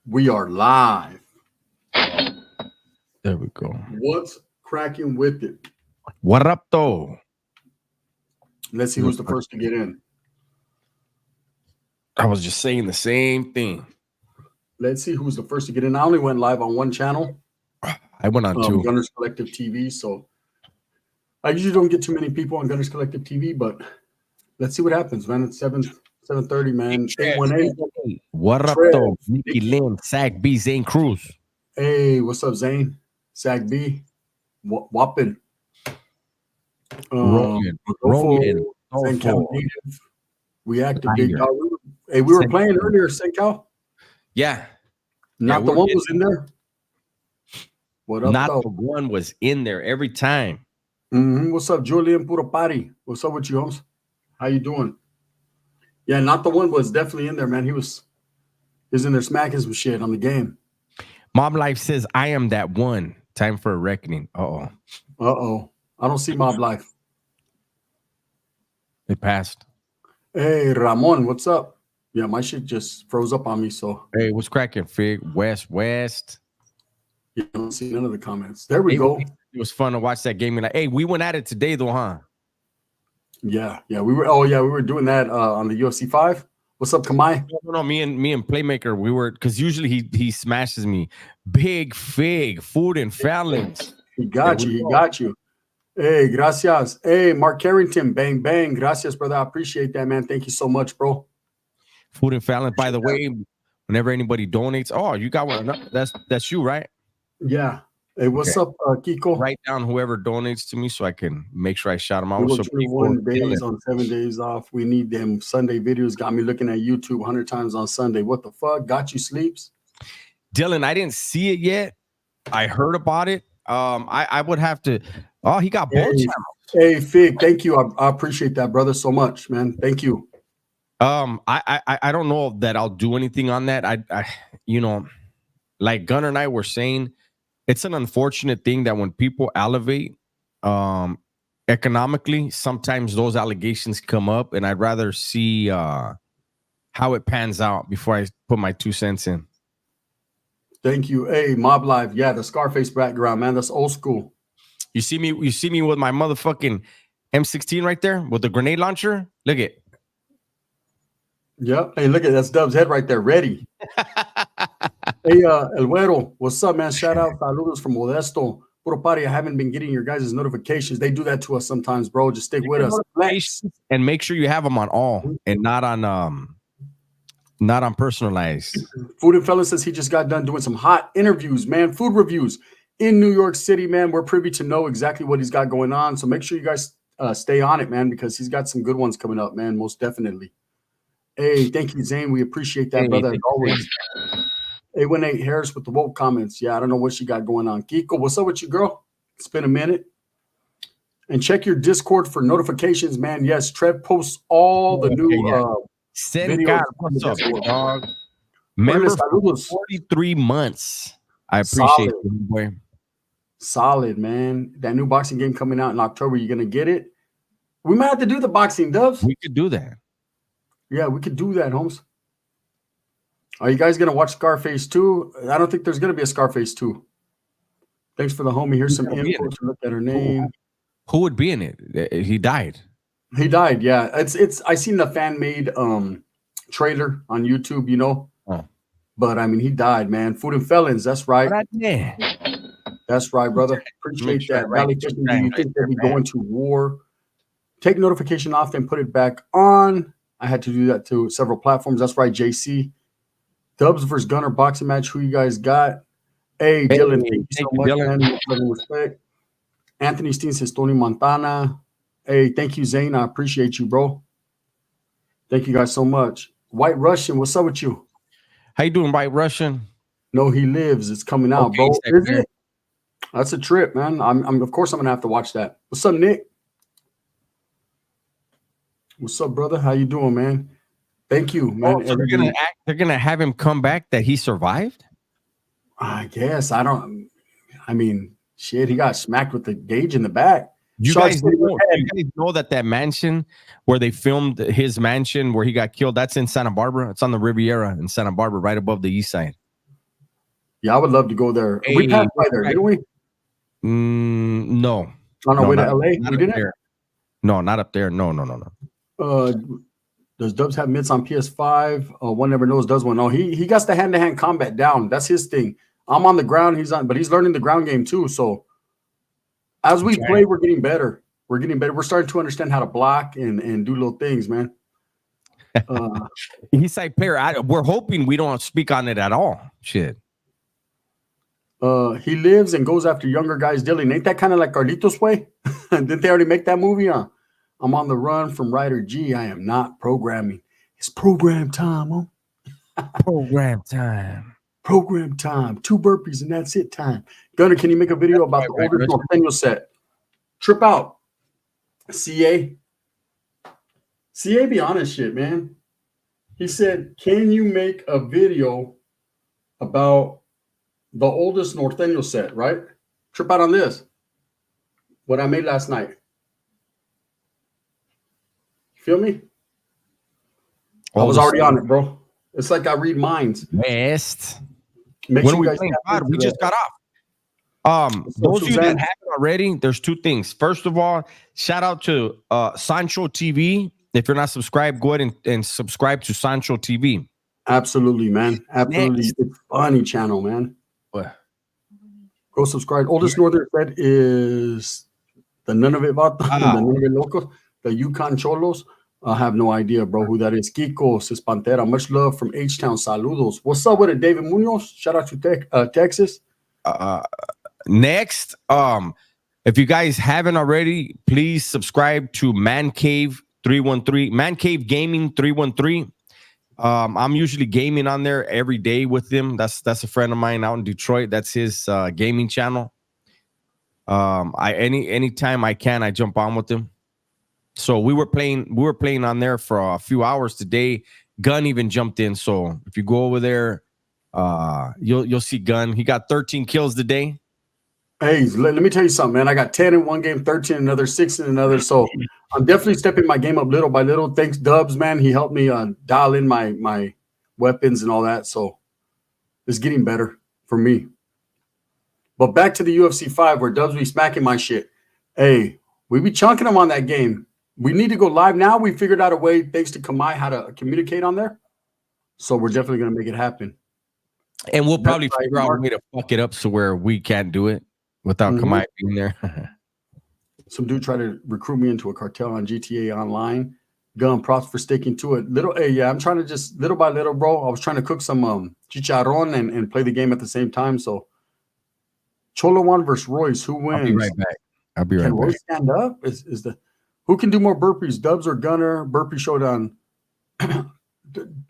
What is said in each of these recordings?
We are live. There we go. What's cracking with it? What up, though? Let's see who's the first to get in. I was just saying the same thing. Let's see who's the first to get in. I only went live on one channel. I went on two. Gunners Collective TV. So I usually don't get too many people on Gunners Collective TV, but let's see what happens, man. It's 7:30, man. 818. What up, Trev, though? Nicky Lynn, Sack B, Zane Cruz. Hey, what's up, Zane? Zach B. Whoppin. Roman. St. Cal native. We active big dog. Hey, we were playing earlier, St. Cal. Yeah. Not the one was in there. What up, Not though? the one was in there every time. What's up, Julian Puro Party? What's up with you, Holmes? How you doing? Yeah, not the one was definitely in there, man. He was in there smacking some shit on the game. Mob Life says, I am that one. Time for a reckoning. Uh-oh. I don't see Mob Life. It passed. Hey, Ramon, what's up? Yeah, my shit just froze up on me, so. Hey, what's cracking, Fig? West. Yeah, I don't see none of the comments. There we go. It was fun to watch that game. Like, hey, we went at it today, though, huh? Yeah, we were doing that on the UFC 5. What's up, Kamai? No, me and Playmaker, we were, because usually he smashes me. Big Fig, Food and Fallons. He got you. Hey, gracias. Hey, Mark Carrington, bang, bang. Gracias, brother. I appreciate that, man. Thank you so much, bro. Food and Fallon, by the way, whenever anybody donates, you got one. That's you, right? Yeah. Hey, what's up, Kiko? Write down whoever donates to me so I can make sure I shout them out. We 21 days on 7 days off. We need them Sunday videos. Got me looking at YouTube 100 times on Sunday. What the fuck? Got you sleeps? Dylan, I didn't see it yet. I heard about it. I would have to. Oh, he got both channels. Hey, Fig, thank you. I appreciate that, brother, so much, man. Thank you. I don't know that I'll do anything on that. I like Gunner and I were saying, it's an unfortunate thing that when people elevate economically, sometimes those allegations come up, and I'd rather see how it pans out before I put my 2 cents in. Thank you. Hey, Mob Live. Yeah, the Scarface background, man. That's old school. You see me with my motherfucking M16 right there with the grenade launcher? Look at. Yep. Hey, look at that's Dub's head right there, ready. Hey, El Güero, what's up, man? Shout out, saludos from Modesto. Puro Party, I haven't been getting your guys' notifications. They do that to us sometimes, bro. Just stick with us. And make sure you have them on all and not on personalized. Food and Fella says he just got done doing some hot interviews, man. Food reviews in New York City, man. We're privy to know exactly what he's got going on. So make sure you guys stay on it, man, because he's got some good ones coming up, man. Most definitely. Hey, thank you, Zane. We appreciate that, brother, as always. 818 Harris with the woke comments. Yeah, I don't know what she got going on. Kiko, what's up with you, girl? It's been a minute. And check your Discord for notifications, man. Yes, Trev posts all the new videos. What's up, dog? Member for 43 months. I appreciate it, boy. Solid, man. That new boxing game coming out in October. You gonna get it? We might have to do the boxing, Dubs. We could do that. Yeah, we could do that, Holmes. Are you guys going to watch Scarface 2? I don't think there's going to be a Scarface 2. Thanks for the homie. Here's some info to look at her name. Who would be in it? He died. He died, yeah. It's I seen the fan-made trailer on YouTube, you know. Oh. But, I mean, he died, man. Food and Felons, that's right. That's right, brother. Appreciate that. Valley Chicken, do you think they'll be going to war? Take notification off and put it back on. I had to do that to several platforms. That's right, JC. Dubs versus Gunner boxing match. Who you guys got? Hey, Dylan, thank you so much, man. Respect. Anthony Steen says Tony Montana. Hey, thank you, Zane. I appreciate you, bro. Thank you guys so much. White Russian, what's up with you? How you doing, White Russian? No, he lives. It's coming out, bro. Is it? That's a trip, man. I'm of course I'm gonna have to watch that. What's up, Nick? What's up, brother? How you doing, man? Thank you, man. So they're gonna have him come back that he survived? I guess. I mean, shit, he got smacked with the gauge in the back. You guys know that mansion where they filmed his mansion where he got killed, that's in Santa Barbara. It's on the Riviera in Santa Barbara, right above the east side. Yeah, I would love to go there. We passed by there, didn't we? No. On our way to LA, we didn't. There. No, not up there. No. Does Dubs have mitts on PS5? One never knows. Does one? No, he got the hand-to-hand combat down. That's his thing. I'm on the ground. But he's learning the ground game too. So as we play, we're getting better. We're starting to understand how to block and do little things, man. He's like player. We're hoping we don't speak on it at all. Shit. He lives and goes after younger guys dealing. Ain't that kind of like Carlitos' way? Didn't they already make that movie? I'm on the run from Ryder G. I am not programming. It's program time, huh? Program time. Program time. 2 burpees and that's it time. Gunner, can you make a video about the older Norteño set? Trip out. CA, be honest shit, man. He said, can you make a video about the oldest Norteño set, right? Trip out on this. What I made last night. Feel me? I was already on it, bro. It's like I read minds. West. When we playing pod, we just got off. Those of you that haven't already, there's 2 things. First of all, shout out to Sancho TV. If you're not subscribed, go ahead and subscribe to Sancho TV. Absolutely, man. Absolutely. Next. It's funny channel, man. What? Go subscribe. Oldest Northern Fed is the Nunavut Vato, the Nunavut Locos, the Yukon Cholos. I have no idea, bro, who that is. Kiko, Cispantera. Much love from H-Town. Saludos. What's up with it, David Munoz? Shout out to Texas. Next, if you guys haven't already, please subscribe to Man Cave 313, Man Cave Gaming 313. I'm usually gaming on there every day with him. That's a friend of mine out in Detroit. That's his gaming channel. Anytime I can, I jump on with him. So we were playing on there for a few hours today. Gun even jumped in. So if you go over there, you'll see Gun. He got 13 kills today. Hey, let me tell you something, man. I got 10 in one game, 13 in another, 6 in another. So I'm definitely stepping my game up little by little. Thanks, Dubs, man. He helped me dial in my weapons and all that. So it's getting better for me. But back to the UFC 5 where Dubs be smacking my shit. Hey, we be chunking him on that game. We need to go live now. We figured out a way, thanks to Kamai, how to communicate on there. So we're definitely going to make it happen. And we'll probably figure out a way to fuck it up so where we can't do it without Kamai being there. Some dude tried to recruit me into a cartel on GTA Online. Gun, props for sticking to it. I'm trying to just little by little, bro. I was trying to cook some chicharron and play the game at the same time. So Cholo 1 versus Royce. Who wins? I'll be right back. Can Royce stand up? Who can do more burpees? Dubs or Gunner? Burpee showdown.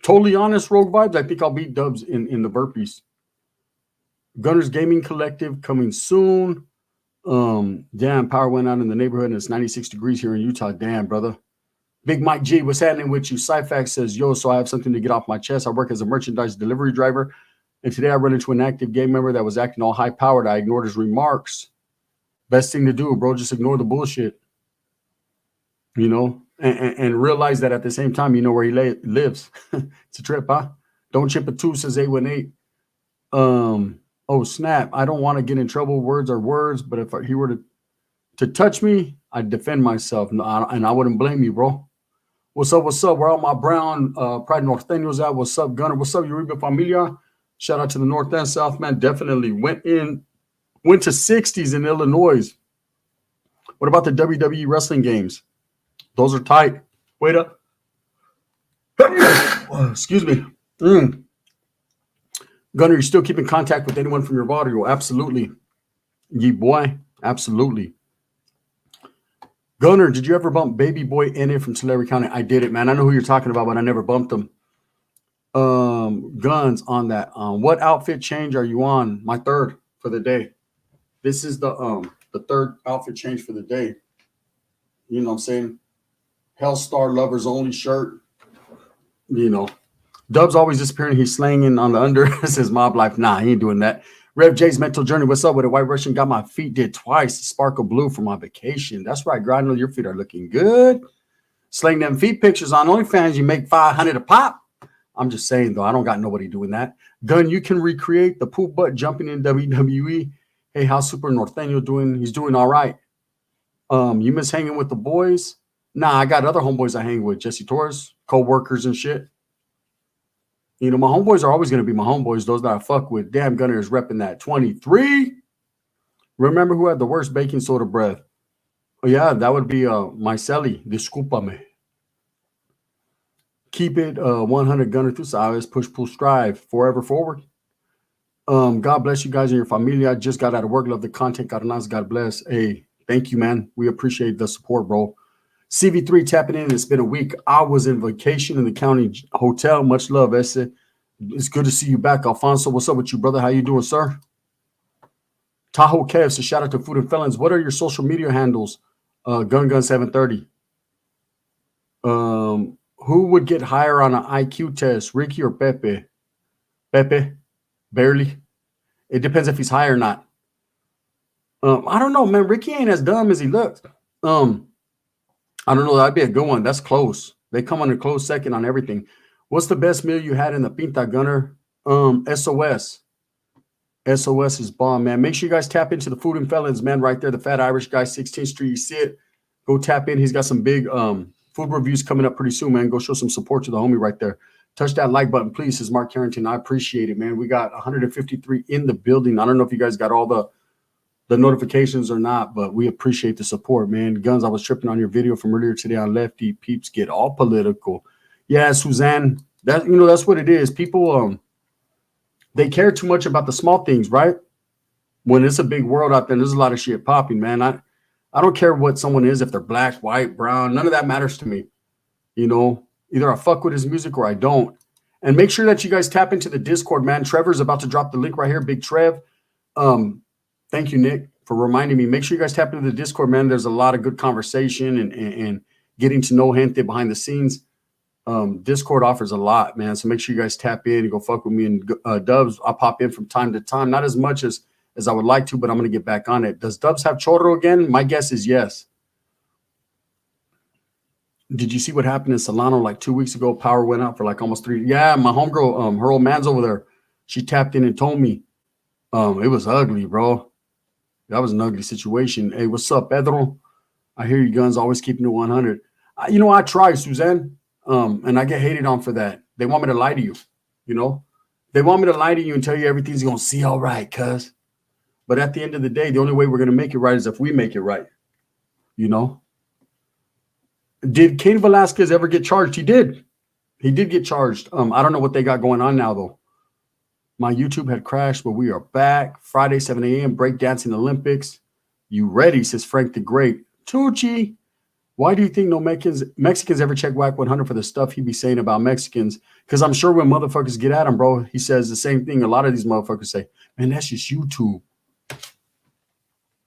Totally honest, Rogue Vibes. I think I'll beat Dubs in the burpees. Gunner's Gaming Collective coming soon. Damn, power went out in the neighborhood and it's 96 degrees here in Utah. Damn, brother. Big Mike G, what's happening with you? Cyfax says, yo, so I have something to get off my chest. I work as a merchandise delivery driver. And today I run into an active game member that was acting all high powered. I ignored his remarks. Best thing to do, bro, just ignore the bullshit. You know, and realize that at the same time, you know where he lives. It's a trip, huh? Don't chip a 2, says 818. Oh, snap. I don't want to get in trouble. Words are words. But if he were to touch me, I'd defend myself. And I wouldn't blame you, bro. What's up? What's up? Where all my brown Pride Norteños at? What's up, Gunner? What's up, Uribe Familia? Shout out to the North and South, man. Definitely went to 60s in Illinois. What about the WWE wrestling games? Those are tight. Wait up. Excuse me. Gunner, you still keep in contact with anyone from your barrio? Absolutely. Ye boy. Absolutely. Gunner, did you ever bump Baby Boy NA from Tulare County? I did it, man. I know who you're talking about, but I never bumped him. Guns on that. What outfit change are you on? My third for the day. This is the third outfit change for the day. You know what I'm saying? Hellstar Lovers Only shirt. You know. Dub's always disappearing. He's slanging on the under. Says Mob Life. Nah, he ain't doing that. Rev J's Mental Journey. What's up with it? White Russian got my feet did twice. Sparkle blue for my vacation. That's right, Grindel. Your feet are looking good. Sling them feet pictures on OnlyFans. You make $500 a pop. I'm just saying, though, I don't got nobody doing that. Gun, you can recreate the poop butt jumping in WWE. Hey, how's Super Norteño doing? He's doing all right. You miss hanging with the boys? Nah, I got other homeboys I hang with. Jesse Torres, co-workers and shit. You know, my homeboys are always going to be my homeboys, those that I fuck with. Damn, Gunner is repping that 23. Remember who had the worst baking soda breath? Oh, yeah, that would be Myceli. Discúlpame. Keep it 100, Gunner. Tú sabes. Push, pull, strive. Forever forward. God bless you guys and your familia. I just got out of work. Love the content. God bless. Hey, thank you, man. We appreciate the support, bro. CV3 tapping in. It's been a week. I was in vacation in the county hotel. Much love, Ese. It's good to see you back, Alfonso. What's up with you, brother? How you doing, sir? Tahoe Kevs, a shout out to Food and Felons. What are your social media handles? Gun730. Who would get higher on an IQ test, Ricky or Pepe? Pepe, barely. It depends if he's high or not. I don't know, man. Ricky ain't as dumb as he looks. I don't know. That'd be a good one. That's close. They come on a close second on everything. What's the best meal you had in the Pinta, Gunner? SOS. SOS is bomb, man. Make sure you guys tap into the Food and Felons, man, right there. The Fat Irish guy, 16th Street. You see it. Go tap in. He's got some big food reviews coming up pretty soon, man. Go show some support to the homie right there. Touch that like button, please, says Mark Carrington. I appreciate it, man. We got 153 in the building. I don't know if you guys got all the notifications or not, but we appreciate the support, man. Guns, I was tripping on your video from earlier today on Lefty. Peeps get all political. Yeah, Suzanne, that's what it is. People, they care too much about the small things, right? When it's a big world out there, there's a lot of shit popping, man. I don't care what someone is, if they're black, white, brown, none of that matters to me. You know, either I fuck with his music or I don't. And make sure that you guys tap into the Discord, man. Trevor's about to drop the link right here, Big Trev. Thank you, Nick, for reminding me. Make sure you guys tap into the Discord, man. There's a lot of good conversation and getting to know gente behind the scenes. Discord offers a lot, man. So make sure you guys tap in and go fuck with me. And Dubs, I'll pop in from time to time. Not as much as I would like to, but I'm going to get back on it. Does Dubs have chorro again? My guess is yes. Did you see what happened in Solano like 2 weeks ago? Power went out for like almost 3. Yeah, my homegirl, her old man's over there. She tapped in and told me it was ugly, bro. That was an ugly situation. Hey, what's up, Pedro? I hear you, Guns, always keeping it 100. I try, Suzanne, and I get hated on for that. They want me to lie to you, They want me to lie to you and tell you everything's going to see all right, cuz. But at the end of the day, the only way we're going to make it right is if we make it right, Did Cain Velasquez ever get charged? He did. He did get charged. I don't know what they got going on now, though. My YouTube had crashed, but we are back. Friday, 7 a.m., breakdancing Olympics. You ready, says Frank the Great. Tucci, why do you think no Mexicans ever check WAC 100 for the stuff he be saying about Mexicans? Because I'm sure when motherfuckers get at him, bro, he says the same thing. A lot of these motherfuckers say, man, that's just YouTube.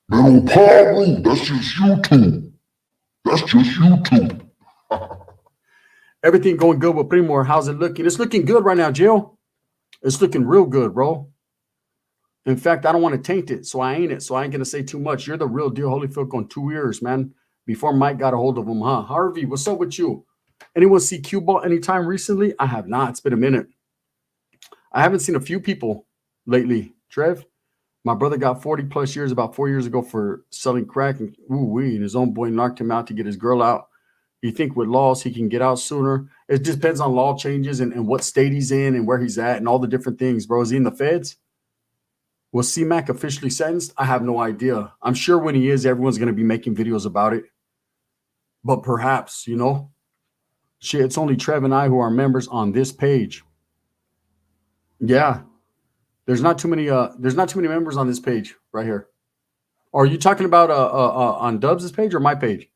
Man, Pablo, that's just YouTube. That's just YouTube. Everything going good with Primor. How's it looking? It's looking good right now, Jill. It's looking real good, bro. In fact, I don't want to taint it, so I ain't going to say too much. You're the real deal, Holyfield, on 2 years, man. Before Mike got a hold of him, huh? Harvey, what's up with you? Anyone see Cue Ball anytime recently? I have not. It's been a minute. I haven't seen a few people lately. Trev, my brother got 40 plus years about 4 years ago for selling crack, and his own boy knocked him out to get his girl out. You think with laws he can get out sooner? It just depends on law changes and what state he's in and where he's at and all the different things, bro. Is he in the feds? Was C-Mac officially sentenced? I have no idea. I'm sure when he is, everyone's going to be making videos about it. But perhaps, shit, it's only Trev and I who are members on this page. Yeah. There's not too many members on this page right here. Or are you talking about on Dubs' page or my page?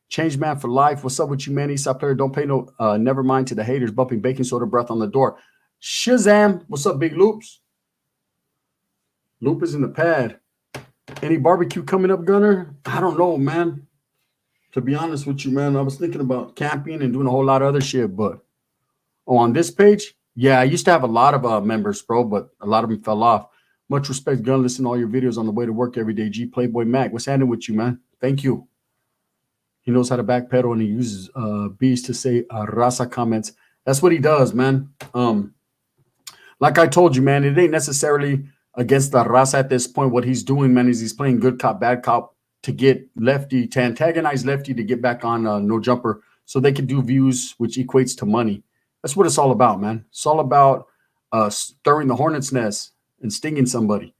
Change man for life. What's up with you, man? Eastside player. Don't pay no never mind to the haters bumping baking soda breath on the door. Shazam. What's up, Big Loops? Loop is in the pad. Any barbecue coming up, Gunner? I don't know, man. To be honest with you, man, I was thinking about camping and doing a whole lot of other shit, but on this page, yeah, I used to have a lot of members, bro, but a lot of them fell off. Much respect, Gun. Listen to all your videos on the way to work every day. G Playboy Mac. What's happening with you, man? Thank you. He knows how to backpedal, and he uses bees to say raza comments That's what he does, man. Like I told you, man, it ain't necessarily against the raza at this point. What he's doing, man, is he's playing good cop, bad cop to get Lefty, to antagonize Lefty to get back on No Jumper so they can do views, which equates to money. That's what it's all about, man. It's all about stirring the hornet's nest and stinging somebody.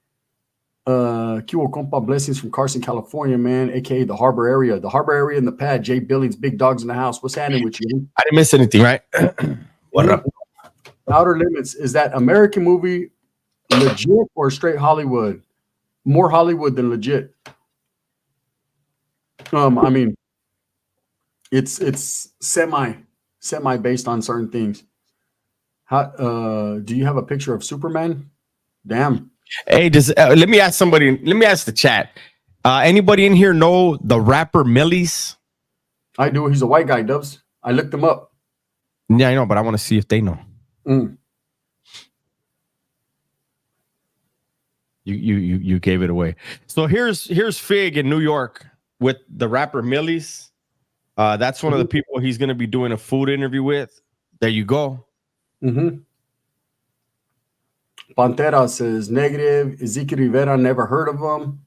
Kiwo Compa, blessings from Carson, California, man, aka the Harbor area. The Harbor area in the pad. Jay Billings, big dogs in the house. What's happening with you? I didn't miss anything, right? What up? Outer Limits, is that American movie legit or straight Hollywood? More Hollywood than legit. I mean, it's semi based on certain things. How do you have a picture of Superman? Damn. Hey, let me ask somebody. Let me ask the chat. Anybody in here know the rapper Millies? I do. He's a white guy, Dubs. I looked him up. Yeah, I know, but I want to see if they know. You gave it away. So here's Fig in New York with the rapper Millies. That's one of the people he's going to be doing a food interview with. There you go. Pantera says negative. Ezekiel Rivera, never heard of him.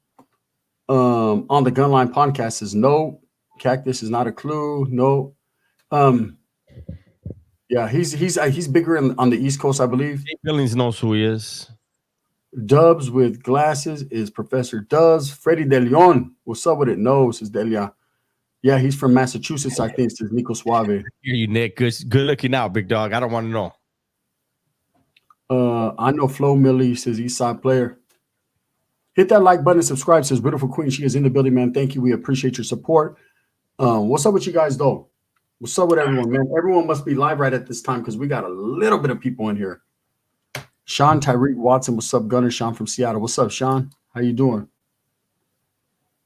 On the Gunline podcast says no. Cactus is not a clue. No. Yeah, he's bigger on the East Coast, I believe. Billings knows who he is. Dubs with glasses is Professor Duz. Freddie De Leon, what's up with it? No, says Delia. Yeah, he's from Massachusetts, I think, says Nico Suave. Hear you, Nick. Good looking out, big dog. I don't want to know. I know Flo Millie, says Eastside Player. Hit that like button and subscribe, says Beautiful Queen. She is in the building, man. Thank you. We appreciate your support. What's up with you guys, though? What's up with everyone, man? Everyone must be live right at this time because we got a little bit of people in here. Sean Tyreek Watson, what's up, Gunner? Sean from Seattle. What's up, Sean? How you doing?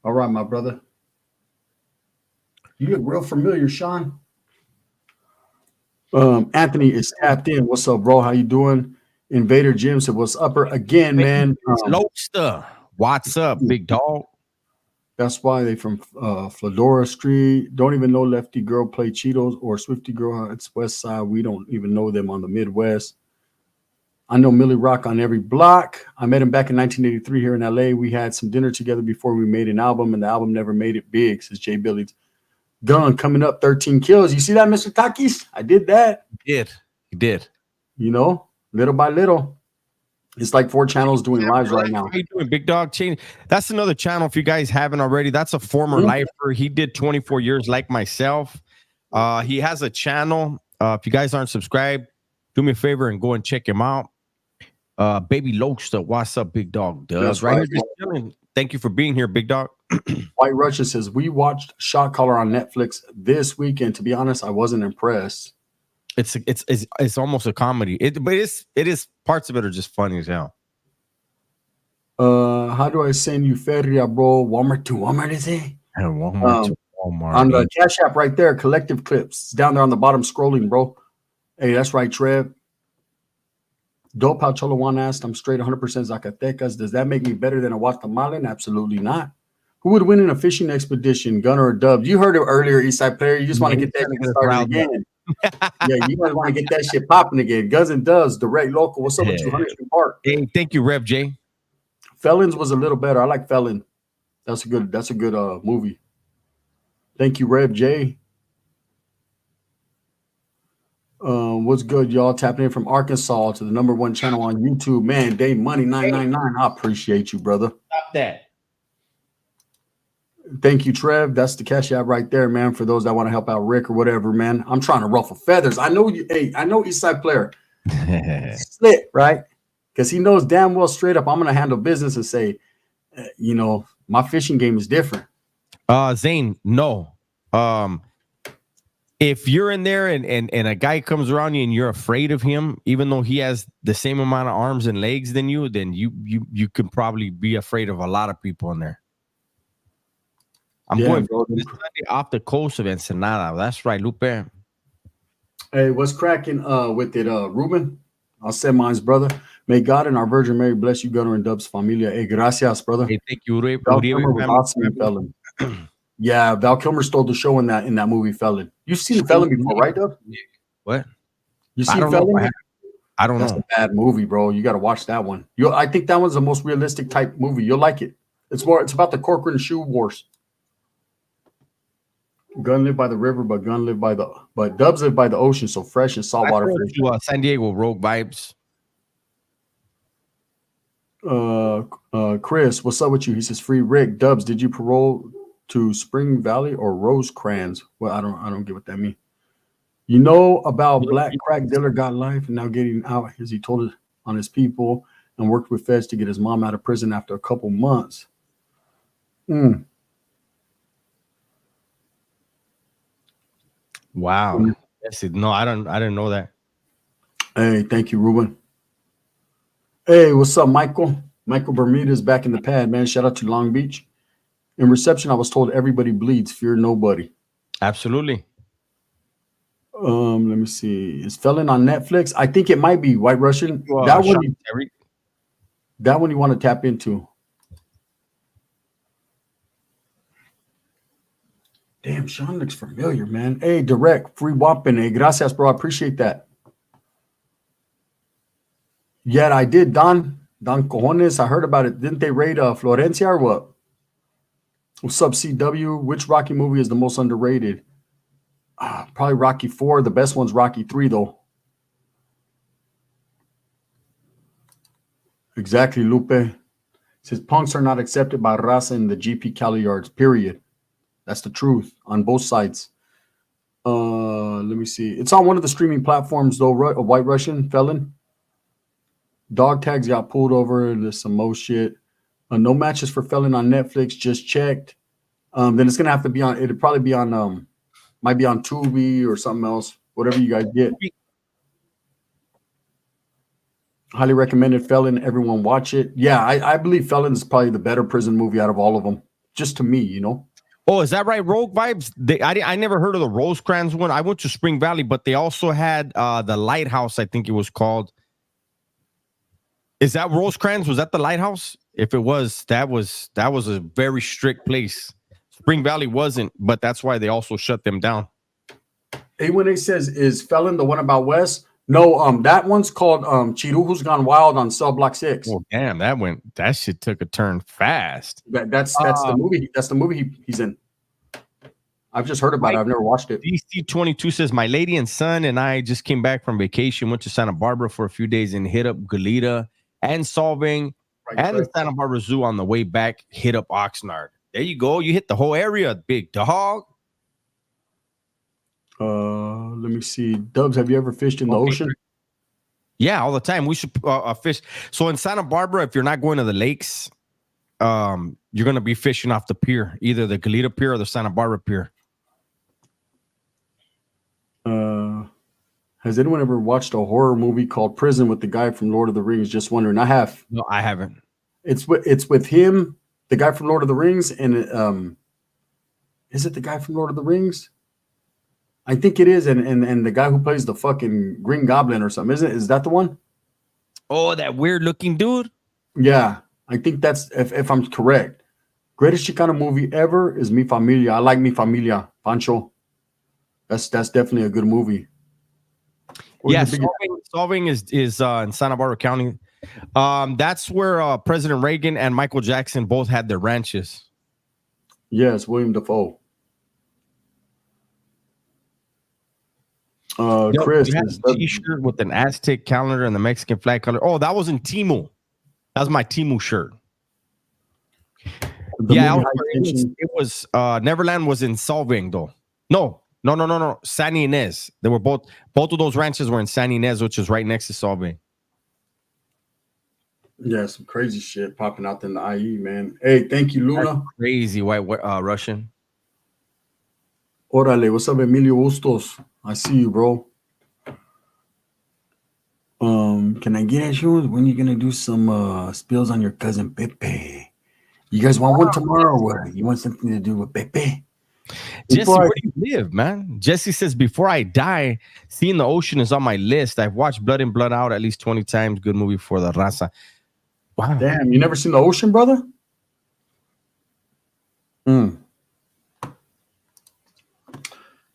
All right, my brother. You look real familiar, Sean. Anthony is tapped in. What's up, bro? How you doing? Invader Jim said, what's up? Again, man. Lobster. What's up, big dog? That's why they from Fedora Street. Don't even know Lefty Girl play Cheetos or Swifty Girl. It's West Side. We don't even know them on the Midwest. I know Millie Rock on every block. I met him back in 1983 here in LA. We had some dinner together before we made an album, and the album never made it big, says Jay Billings. Gun coming up, 13 kills. You see that, Mr. Takis? I did that. He did. You know, little by little. It's like 4 channels doing lives right now. How you doing, big dog? Chain. That's another channel if you guys haven't already. That's a former lifer. He did 24 years like myself. He has a channel. If you guys aren't subscribed, do me a favor and go and check him out. Baby Lobster, what's up, big dog? Does right here just chilling. Thank you for being here, big dog. White Russian says we watched Shot Caller on Netflix this weekend. To be honest, I wasn't impressed. It's almost a comedy. But it is parts of it are just funny as hell. How do I send you Feria, bro? Walmart to Walmart, is it? Walmart to Walmart. On the Cash App right there, Collective Clips. It's down there on the bottom scrolling, bro. Hey, that's right, Trev. Dope how Cholo Juan asked, I'm straight 100% Zacatecas. Does that make me better than a Guatemalan? Absolutely not. Who would win in a fishing expedition, Gunner or Dub? You heard it earlier, Eastside Player. You just want to get that shit started again. Yeah, you guys want to get that shit popping again. Guns and Dubs, direct local. What's up with you, Huntington Park? Hey, thank you, Rev J. Felons was a little better. I like Felon. That's a good movie. Thank you, Rev J. What's good, y'all? Tapping in from Arkansas to the #1 channel on YouTube. Man, Dave Money 999. I appreciate you, brother. Stop that. Thank you, Trev. That's the Cash App right there, man. For those that want to help out Rick or whatever, man. I'm trying to ruffle feathers. I know you. Hey, I know Eastside Player. Slit, right? Because he knows damn well straight up I'm gonna handle business and say, my fishing game is different. Zane, no. If you're in there and a guy comes around you and you're afraid of him, even though he has the same amount of arms and legs than you, then you can probably be afraid of a lot of people in there. I'm going this Sunday off the coast of Ensenada. That's right, Lupe. Hey, what's cracking with it, Ruben? I'll send mine's brother. May God and our Virgin Mary bless you, Gunner and Dub's familia. Hey, gracias, brother. Hey, thank you, Uribe. Val Kilmer was awesome in Felon. Yeah, Val Kilmer stole the show in that movie, Felon. You've seen Felon before, right, Dub? What? You see, I don't That's know. a bad movie, bro. You got to watch that one. I think that one's the most realistic type movie. You'll like it. It's about the Corcoran shoe wars. Gun live by the river, but Dubs live by the ocean. So fresh and saltwater fish. San Diego Rogue vibes. Chris, what's up with you? He says, free Rick. Dubs, did you parole to Spring Valley or Rosecrans? Well, I don't get what that means. You know about black crack dealer got life and now getting out as he told it on his people and worked with feds to get his mom out of prison after a couple months. Wow. No, I didn't know that. Hey, thank you, Ruben. Hey, what's up, Michael? Michael Bermuda's back in the pad, man. Shout out to Long Beach. In reception, I was told everybody bleeds, fear nobody. Absolutely. Let me see. Is Felon on Netflix? I think it might be White Russian. That one you want to tap into. Damn, Sean looks familiar, man. Hey, direct, free whopping. Hey, gracias, bro. I appreciate that. Yeah, I did. Don Cojones. I heard about it. Didn't they raid Florencia or what? What's up, CW? Which Rocky movie is the most underrated? Probably Rocky 4. The best one's Rocky 3, though. Exactly, Lupe. It says punks are not accepted by Raza in the GP Cali yards, period. That's the truth on both sides. Let me see. It's on one of the streaming platforms, though, a White Russian Felon. Dog tags got pulled over. There's some more shit. No matches for Felon on Netflix. Just checked. Then it's going to have to be on. It'll probably be on, might be on Tubi or something else. Whatever you guys get. Highly recommended Felon. Everyone watch it. Yeah, I believe Felon is probably the better prison movie out of all of them. Just to me, you know. Oh, is that right? Rogue vibes. I never heard of the Rosecrans one. I went to Spring Valley, but they also had the Lighthouse. I think it was called. Is that Rosecrans? Was that the Lighthouse? If it was, that was a very strict place. Spring Valley wasn't, but that's why they also shut them down. A1A says, is Felon the one about West? No, that one's called Chiruju's Gone Wild on Cell Block 6. Oh, damn, that shit took a turn fast. That's the movie. That's the movie he's in. I've just heard about it. I've never watched it. DC22 says, my lady and son and I just came back from vacation, went to Santa Barbara for a few days and hit up Goleta and Solving the Santa Barbara Zoo on the way back, hit up Oxnard. There you go. You hit the whole area, big dog. Let me see. Dubs, have you ever fished in the ocean? Yeah, all the time. We should fish. So in Santa Barbara, if you're not going to the lakes, you're going to be fishing off the pier, either the Goleta Pier or the Santa Barbara Pier. Has anyone ever watched a horror movie called Prison with the guy from Lord of the Rings? Just wondering. I have. No, I haven't. It's with him, the guy from Lord of the Rings, and is it the guy from Lord of the Rings? I think it is, and the guy who plays the fucking Green Goblin or something, is that the one? Oh, that weird looking dude? Yeah, I think that's if I'm correct. Greatest Chicano movie ever is Mi Familia. I like Mi Familia, Pancho. That's definitely a good movie. Yeah, Solving is in Santa Barbara County. That's where President Reagan and Michael Jackson both had their ranches. Yes, William Dafoe. Chris has a t-shirt with an Aztec calendar and the Mexican flag color. Oh, that was in Timu. That was my Timu shirt. It was Neverland was in Solving though. No. San Ynez. They were both of those ranches were in San Ynez, which is right next to Solving. Yeah, some crazy shit popping out in the IE, man. Hey, thank you, Luna. That's crazy white Russian. Orale, what's up, Emilio Bustos? I see you, bro. Can I get at you? When you gonna do some spills on your cousin Pepe? You guys want one tomorrow or what? You want something to do with Pepe? Jesse, where do you live, man? Jesse says, before I die, Seeing the Ocean is on my list. I've watched Blood In, Blood Out at least 20 times. Good movie for the raza. Wow. Damn, you never seen The Ocean, brother?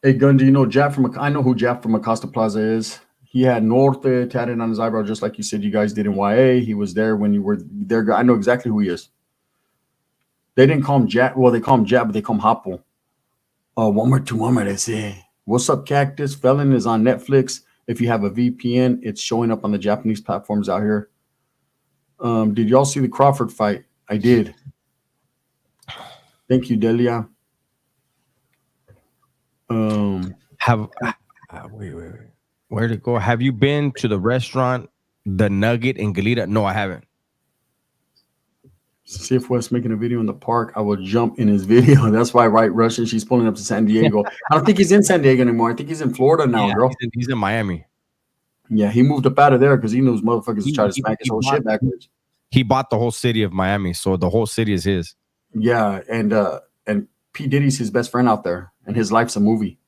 Hey, Gun, do you know Jap from? I know who Jap from Acosta Plaza is. He had Norte tatted on his eyebrow, just like you said you guys did in YA. He was there when you were there. I know exactly who he is. They didn't call him Jab. Well, they call him Jab, but they call him Hapo. One more, they say. What's up, Cactus? Felon is on Netflix. If you have a VPN, it's showing up on the Japanese platforms out here. Did y'all see the Crawford fight? I did. Thank you, Delia. Wait. Where'd it go? Have you been to the restaurant, The Nugget in Galita? No, I haven't. See if Wes making a video in the park. I will jump in his video. That's why Right Russian. She's pulling up to San Diego. I don't think he's in San Diego anymore. I think he's in Florida now, girl. He's in Miami. Yeah, he moved up out of there because he knows motherfuckers will try to smack his whole shit backwards. He bought the whole city of Miami, so the whole city is his. Yeah, and P. Diddy's his best friend out there, and his life's a movie.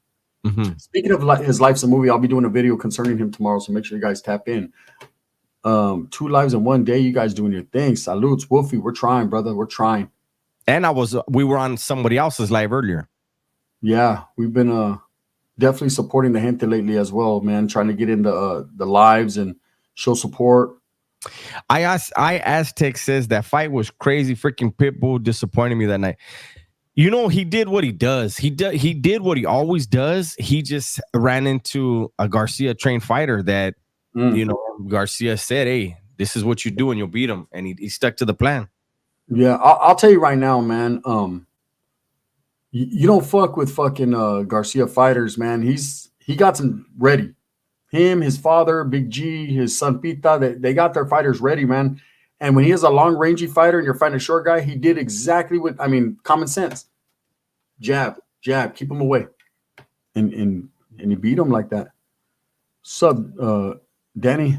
Mm-hmm. Speaking of his life's a movie, I'll be doing a video concerning him tomorrow, so make sure you guys tap in. 2 lives in one day. You guys doing your thing. Salutes, Wolfie. We're trying, brother. We're trying. And we were on somebody else's live earlier. Yeah, we've been definitely supporting the gente lately as well, man. Trying to get into the lives and show support. I Aztec says that fight was crazy. Freaking Pitbull disappointed me that night. You know, he did what he does. He did what he always does. He just ran into a Garcia trained fighter that, you know, Garcia said, hey, this is what you do and you'll beat him. And he stuck to the plan. Yeah, I'll tell you right now, man. You don't fuck with fucking Garcia fighters, man. He got some ready. Him, his father, Big G, his son Pita, they got their fighters ready, man. And when he is a long-rangey fighter and you're fighting a short guy, he did exactly common sense. Jab, keep him away. And he beat him like that. Sub, Danny?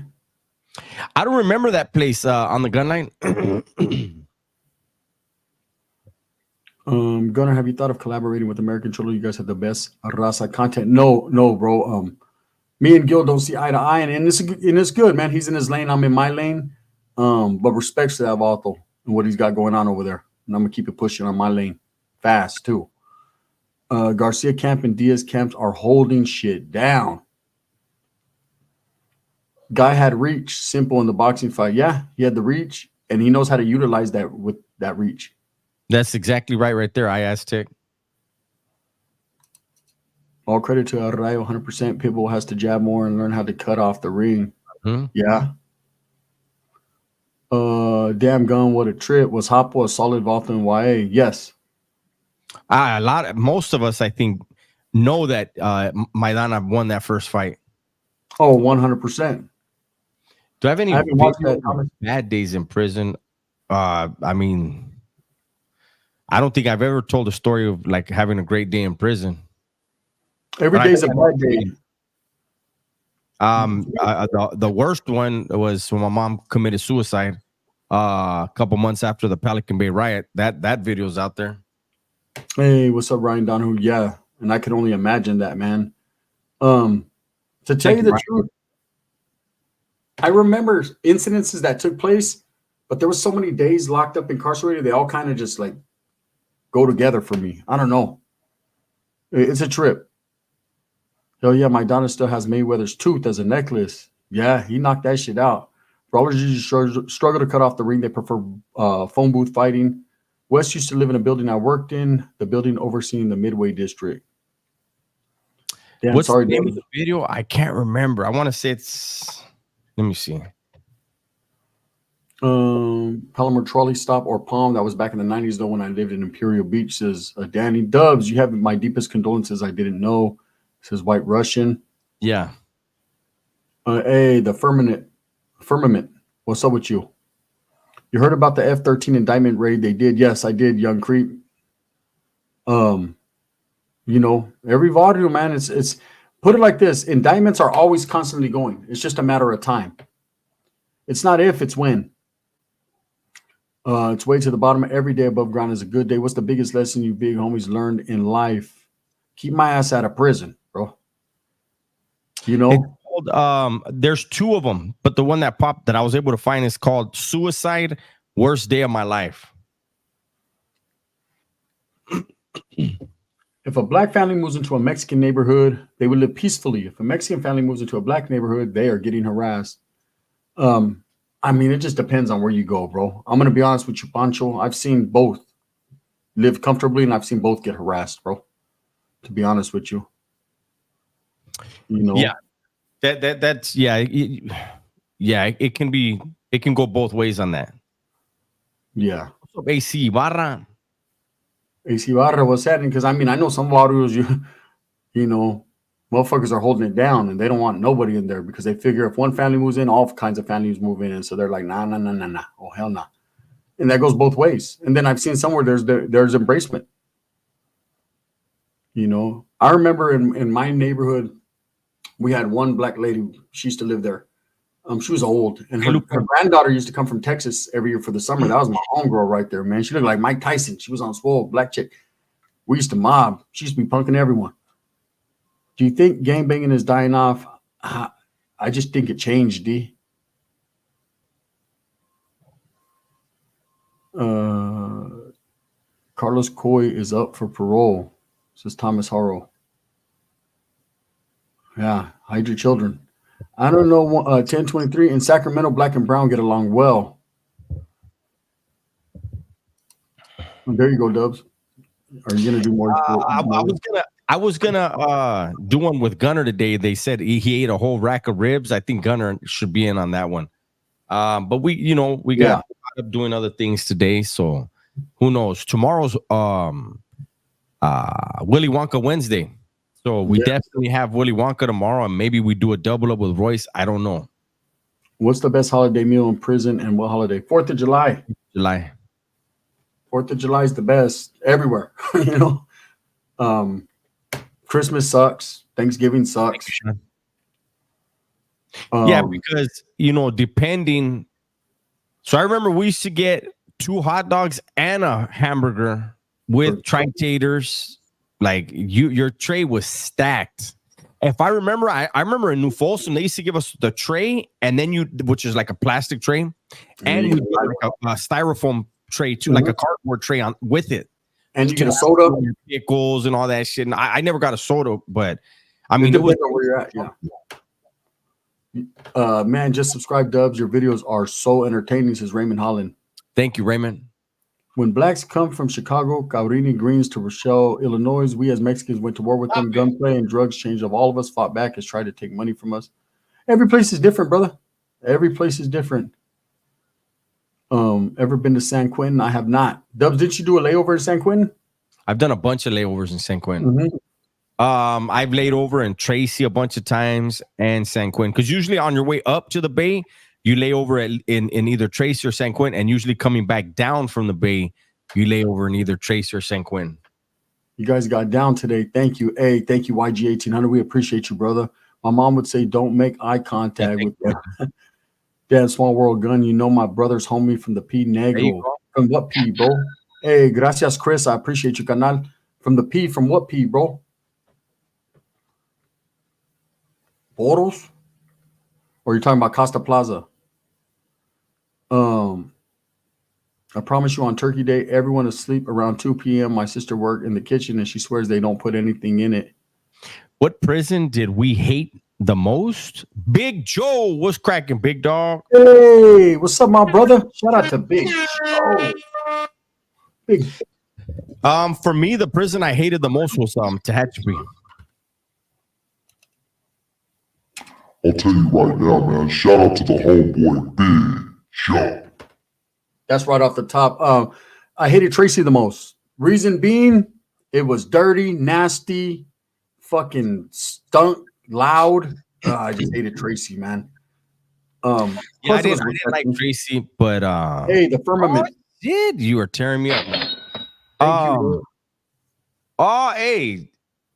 I don't remember that place on the gun line. Gunnar, have you thought of collaborating with American Cholo? You guys have the best raza content. No, bro. Me and Gil don't see eye to eye, and it's good, man. He's in his lane, I'm in my lane. But respects to that Vato and what he's got going on over there. And I'm gonna keep it pushing on my lane fast too. Garcia camp and Diaz camps are holding shit down. Guy had reach, simple in the boxing fight. Yeah, he had the reach, and he knows how to utilize that with that reach. That's exactly right there. I Aztec. All credit to Arrayo, 100%. Pitbull has to jab more and learn how to cut off the ring. Mm-hmm. Yeah. Damn gun, what a trip. Was Hapo a solid Vato in YA? Yes. Most of us, I think, know that Maidana won that first fight. Oh, 100%. Do I have any bad days in prison? I mean, I don't think I've ever told a story of like having a great day in prison. Every day is a bad day. The worst one was when my mom committed suicide a couple months after the Pelican Bay riot. That video's out there. Hey, what's up, Ryan Donahue? Yeah, and I can only imagine that, man. To tell you the truth, I remember incidences that took place, but there was so many days locked up, incarcerated. They all kind of just like go together for me. I don't know. It's a trip. Hell yeah, my Donna still has Mayweather's tooth as a necklace. Yeah, he knocked that shit out. Brawlers usually struggle to cut off the ring. They prefer phone booth fighting. West used to live in a building I worked in, the building overseeing the Midway district. Damn, what's the name of the video? I can't remember. I want to say it's... Let me see. Palomar Trolley Stop or Palm. That was back in the 90s, though, when I lived in Imperial Beach. Says Danny Dubs, you have my deepest condolences. I didn't know. Says White Russian. Yeah. Hey, the Firmament. What's up with you? You heard about the F-13 indictment raid they did? Yes, I did, Young Creep. You know, every volume, man, it's put it like this. Indictments are always constantly going. It's just a matter of time. It's not if, it's when. It's way to the bottom. Every day above ground is a good day. What's the biggest lesson you big homies learned in life? Keep my ass out of prison, bro. You know? There's 2 of them, but the one that popped that I was able to find is called Suicide, Worst Day of My Life. If a black family moves into a Mexican neighborhood, they would live peacefully. If a Mexican family moves into a black neighborhood, they are getting harassed. I mean, it just depends on where you go, bro. I'm gonna be honest with you, Pancho. I've seen both live comfortably, and I've seen both get harassed, bro. To be honest with you, yeah, that's it can be. It can go both ways on that. Yeah. What's up, AC Barra? AC Barra, what's happening? Because I mean, I know some barrios, you know, motherfuckers are holding it down, and they don't want nobody in there because they figure if one family moves in, all kinds of families move in, and so they're like, nah. Oh hell nah. And that goes both ways. And then I've seen somewhere there's embracement. You know, I remember in my neighborhood, we had one black lady. She used to live there. She was old, and her granddaughter used to come from Texas every year for the summer. That was my homegirl right there, man. She looked like Mike Tyson. She was on swole, black chick. We used to mob. She used to be punking everyone. Do you think gangbanging is dying off? I just think it changed, D. Carlos Coy is up for parole, says Thomas Harrow. Yeah, hide your children. I don't know. 1023 in Sacramento, black and brown get along well. There you go, Dubs. Are you gonna do more? I was gonna do one with Gunner today. They said he ate a whole rack of ribs. I think Gunner should be in on that one. But we got up doing other things today, so who knows? Tomorrow's Willy Wonka Wednesday. So we definitely have Willy Wonka tomorrow, and maybe we do a double up with Royce. I don't know. What's the best holiday meal in prison, and what holiday? 4th of July. 4th of July is the best everywhere. You know, Christmas sucks. Thanksgiving sucks. Because depending. So I remember we used to get 2 hot dogs and a hamburger with tri-taters. Like your tray was stacked. If I remember, I remember in New Folsom, they used to give us the tray, and then which is like a plastic tray, and you like a styrofoam tray too, like a cardboard tray with it. And you get a soda, pickles, and all that shit. And I never got a soda, but I mean, it was where you're at. Yeah. Man, just subscribe, Dubs. Your videos are so entertaining, says Raymond Holland. Thank you, Raymond. When blacks come from Chicago, Cabrini Greens to Rochelle, Illinois, we as Mexicans went to war with them. Gunplay and drugs changed of all of us, fought back, has tried to take money from us. Every place is different, brother. Every place is different. Ever been to San Quentin? I have not. Dubs, did you do a layover in San Quentin? I've done a bunch of layovers in San Quentin. I've laid over in Tracy a bunch of times and San Quentin, because usually on your way up to the bay, you lay over in either Tracy or San Quentin, and usually coming back down from the bay, you lay over in either Tracy or San Quentin. You guys got down today. Thank you. Hey, thank you, YG1800. We appreciate you, brother. My mom would say, don't make eye contact with them. Dad, Small World Gun, you know my brother's homie from the P Negro. From what P, bro? Hey, gracias, Chris. I appreciate you, canal. From the P, from what P, bro? Boros? Or are you talking about Costa Plaza? I promise you on Turkey Day, everyone is asleep around 2 p.m. My sister worked in the kitchen, and she swears they don't put anything in it. What prison did we hate the most? Big Joe was cracking, big dog. Hey, what's up, my brother? Shout out to Big Joe. Big. For me, the prison I hated the most was Tehachapi. I'll tell you right now, man. Shout out to the homeboy, Big Joe. That's right off the top. I hated Tracy the most. Reason being, it was dirty, nasty, fucking stunk, loud. I just hated Tracy, man. I didn't like Tracy, but hey, the firmament. You were tearing me up, man. Thank you. Hey,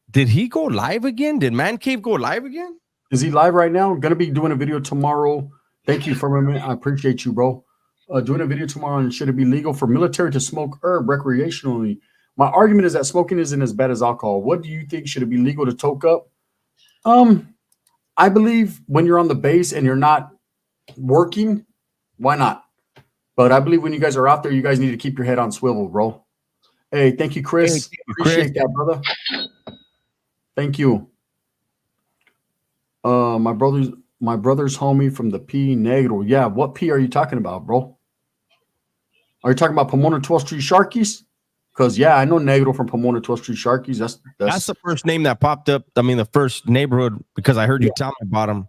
did he go live again? Did Man Cave go live again? Is he live right now? Gonna be doing a video tomorrow. Thank you, firmament. I appreciate you, bro. Doing a video tomorrow on should it be legal for military to smoke herb recreationally? My argument is that smoking isn't as bad as alcohol. What do you think? Should it be legal to toke up? I believe when you're on the base and you're not working, why not? But I believe when you guys are out there, you guys need to keep your head on swivel, bro. Hey, thank you, Chris. Appreciate that, brother. Thank you. My brother's homie from the P Negro. Yeah, what P are you talking about, bro? Are you talking about Pomona 12th Street Sharkies? Because yeah, I know Negro from Pomona 12th Street Sharkies. That's the first name that popped up. I mean, the first neighborhood, because I heard you tell me about him.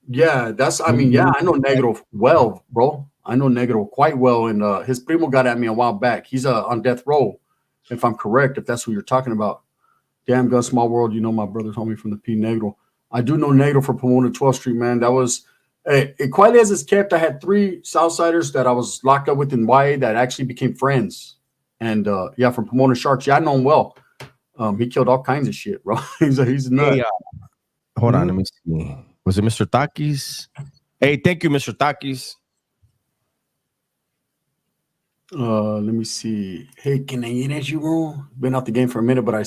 Yeah, I know Negro well, bro. I know Negro quite well, and his primo got at me a while back. He's on death row, if I'm correct, if that's who you're talking about. Damn gun, small world. You know my brother's homie from the P Negro. I do know Negro from Pomona 12th Street, man. That was quite as it's kept. I had 3 Southsiders that I was locked up with in YA that actually became friends. And yeah, from Pomona Sharks. Yeah, I know him well. He killed all kinds of shit, bro. he's a nut. Hey, hold on, let me see. Was it Mr. Takis? Hey, thank you, Mr. Takis. Let me see. Hey, can I get at you, bro? Been out the game for a minute, but I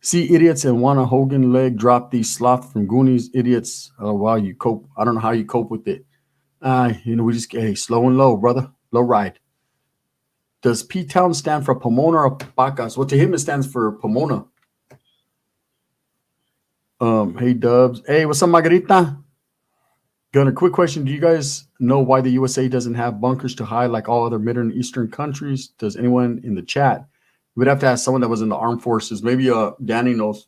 see idiots and want a Hogan leg drop these sloth from Goonies idiots. Oh, wow, you cope. I don't know how you cope with it. We just slow and low, brother. Low ride. Does P-Town stand for Pomona or Pacas? Well, to him, it stands for Pomona. Hey, Dubs. Hey, what's up, Margarita? Gunner, quick question. Do you guys know why the USA doesn't have bunkers to hide like all other Middle and Eastern countries? Does anyone in the chat? We'd have to ask someone that was in the armed forces. Maybe Danny knows.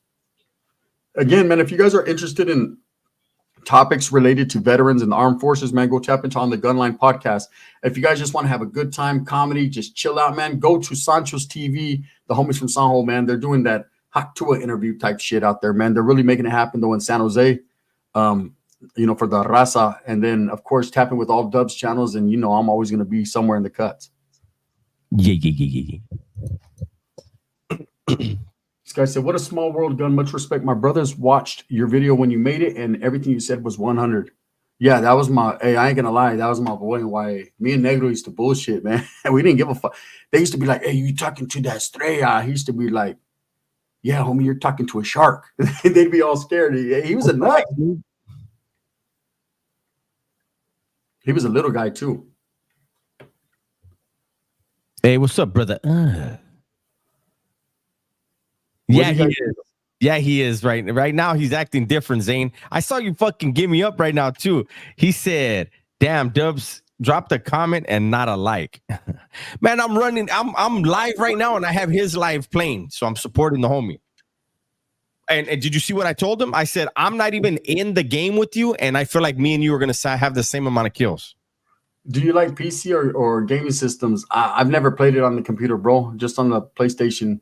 Again, man, if you guys are interested in topics related to veterans and the armed forces, man, go tap into On the Gunline podcast. If you guys just want to have a good time, comedy, just chill out, man, go to Sancho's TV, the homies from Sanjo, man. They're doing that Hot Tua interview type shit out there, man. They're really making it happen, though, in San Jose, for the raza. And then, of course, tapping with all Dubs channels. And, I'm always going to be somewhere in the cuts. Yeah. This guy said, what a small world, Gun. Much respect. My brothers watched your video when you made it, and everything you said was 100. Yeah, that was I ain't going to lie. That was my boy in YA. Me and Negro used to bullshit, man. We didn't give a fuck. They used to be like, hey, you talking to that Estrella? He used to be like, yeah, homie, you're talking to a shark. They'd be all scared. He was a nut. He was a little guy, too. Hey, what's up, brother? Yeah, he is. Yeah, he is. Right now, he's acting different, Zane. I saw you fucking give me up right now, too. He said, damn, Dubs dropped a comment and not a like. Man, I'm live right now, and I have his live playing, so I'm supporting the homie. And did you see what I told him? I said, I'm not even in the game with you, and I feel like me and you are going to have the same amount of kills. Do you like PC or gaming systems? I've never played it on the computer, bro. Just on the PlayStation.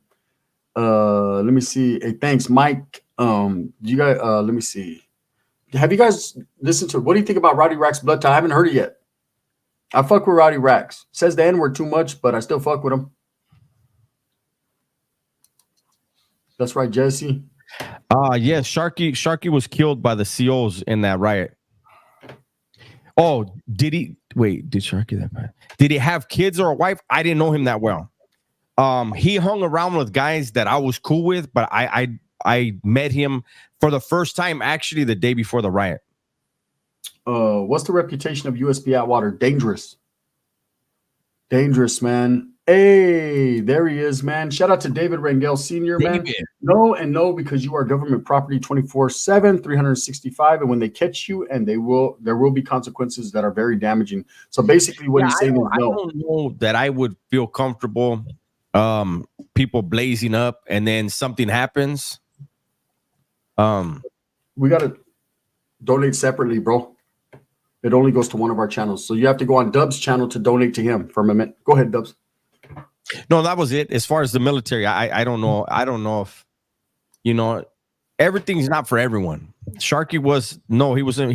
Let me see. Hey, thanks, Mike. You guys, let me see. Have you guys listened to what do you think about Rowdy Rack's Blood Tie? I haven't heard it yet. I fuck with Rowdy Racks. Says the N-word too much, but I still fuck with him. That's right, Jesse. Yes, Sharky was killed by the COs in that riot. Oh, did he? Wait, did Sharky that bad? Did he have kids or a wife? I didn't know him that well. He hung around with guys that I was cool with, but I met him for the first time actually the day before the riot. What's the reputation of USB Atwater? Dangerous. Dangerous, man. Hey, there he is, man. Shout out to David Rangel Sr., man. No, because you are government property 24/7, 365. And when they catch you, and there will be consequences that are very damaging. So basically what he's saying is no. I don't know that I would feel comfortable people blazing up and then something happens. We got to donate separately, bro. It only goes to one of our channels. So you have to go on Dub's channel to donate to him for a minute. Go ahead, Dubs. No, that was it. As far as the military, I don't know. I don't know if, everything's not for everyone. Sharky he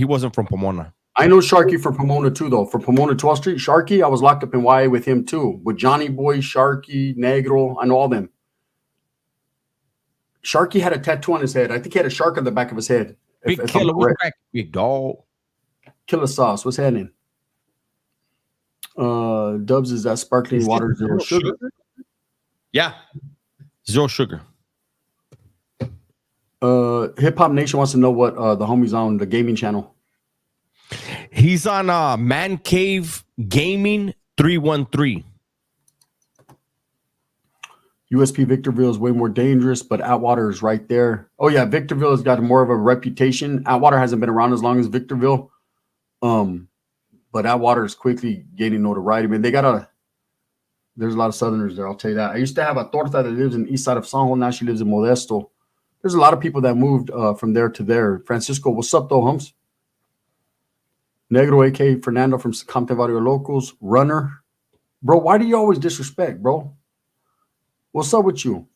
wasn't from Pomona. I know Sharky from Pomona too, though. From Pomona 12th Street, Sharky, I was locked up in YA with him too. With Johnny Boy, Sharky, Negro, I know all them. Sharky had a tattoo on his head. I think he had a shark on the back of his head. Big killer, big dog. Killer sauce. What's happening? Dubs is that sparkling water, zero sugar. Yeah, zero sugar. Hip Hop Nation wants to know what the homie's on the gaming channel. He's on Man Cave Gaming 313. USP Victorville is way more dangerous, but Atwater is right there. Oh yeah, Victorville has got more of a reputation. Atwater hasn't been around as long as Victorville. But Atwater is quickly gaining notoriety. I mean, there's a lot of Southerners there, I'll tell you that. I used to have a torta that lives in the east side of San Juan. Now she lives in Modesto. There's a lot of people that moved from there to there. Francisco, what's up, though, Humps? Negro, a.k.a. Fernando from Compte Barrio Locals. Runner. Bro, why do you always disrespect, bro? What's up with you?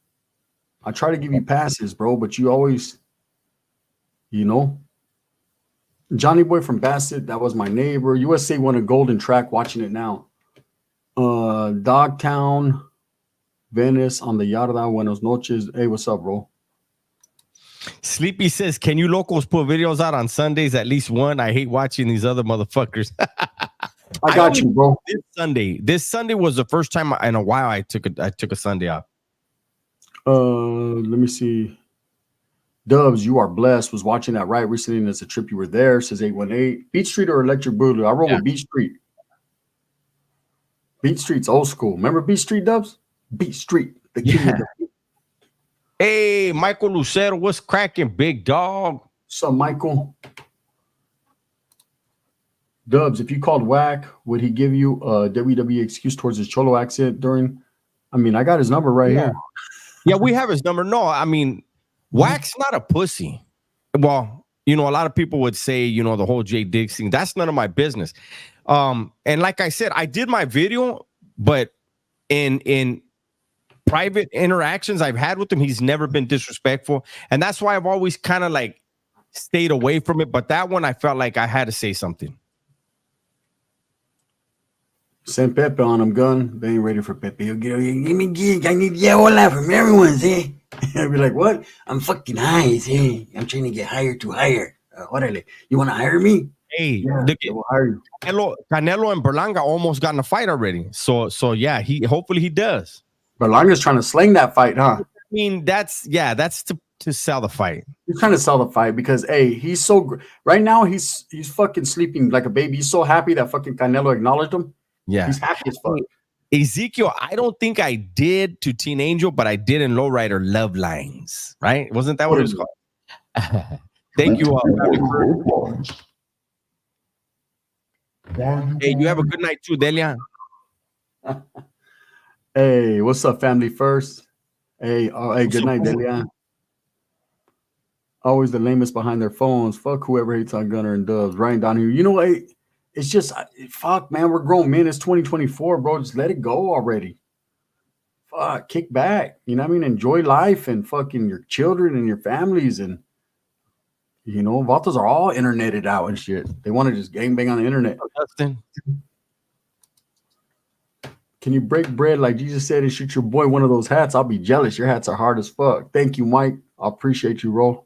I try to give you passes, bro, but you always, Johnny Boy from Bassett, that was my neighbor. USA won a golden track, watching it now. Dogtown, Venice on the Yarda, Buenos noches. Hey, what's up, bro? Sleepy says, can you locals put videos out on Sundays? At least one. I hate watching these other motherfuckers. I got you, bro. This Sunday was the first time in a while I took a Sunday off. Let me see. Dubs, you are blessed. Was watching that right recently, and it's a trip you were there. Says 818. Beach Street or Electric Boogaloo? I roll with Beach Street. Beach Street's old school. Remember Beach Street, Dubs? Beach Street. The king of the... Hey, Michael Lucero, what's cracking, big dog? What's up, Michael? Dubs, if you called Whack, would he give you a WWE excuse towards his Cholo accent during? I mean, I got his number right here. Yeah, we have his number. No, I mean, Whack's not a pussy. Well, a lot of people would say, the whole Jay Diggs thing. That's none of my business. And like I said, I did my video, but in private interactions I've had with him, he's never been disrespectful. And that's why I've always kind of like stayed away from it. But that one, I felt like I had to say something. Send Pepe on him, gun. They ain't ready for Pepe. He'll give me gig. I need hola from everyone, see? I'll be like, what? I'm fucking high, see? I'm trying to get higher to higher. Orale, you want to hire me? Hey, yeah, we'll hire you. Canelo and Berlanga almost got in a fight already. So yeah, hopefully he does. Berlanga's trying to sling that fight, huh? I mean, that's to sell the fight. He's trying to sell the fight because, hey, he's so right now. He's fucking sleeping like a baby. He's so happy that fucking Canelo acknowledged him. Yeah, he's happy as fuck. Ezekiel, I don't think I did to Teen Angel, but I did in Lowrider Love Lines. Right? Wasn't that what it was called? Thank you all. Hey, you have a good night too, Delia. Hey, what's up, family first? Hey, good night, Delia. Always the lamest behind their phones. Fuck whoever hates on Gunner and Dubs. Ryan Donahue. It's just, fuck, man. We're grown men. It's 2024, bro. Just let it go already. Fuck, kick back. You know what I mean? Enjoy life and fucking your children and your families. And, Vatos are all interneted out and shit. They want to just gangbang on the internet. Justin. Can you break bread like Jesus said and shoot your boy one of those hats? I'll be jealous. Your hats are hard as fuck. Thank you, Mike. I appreciate you, bro.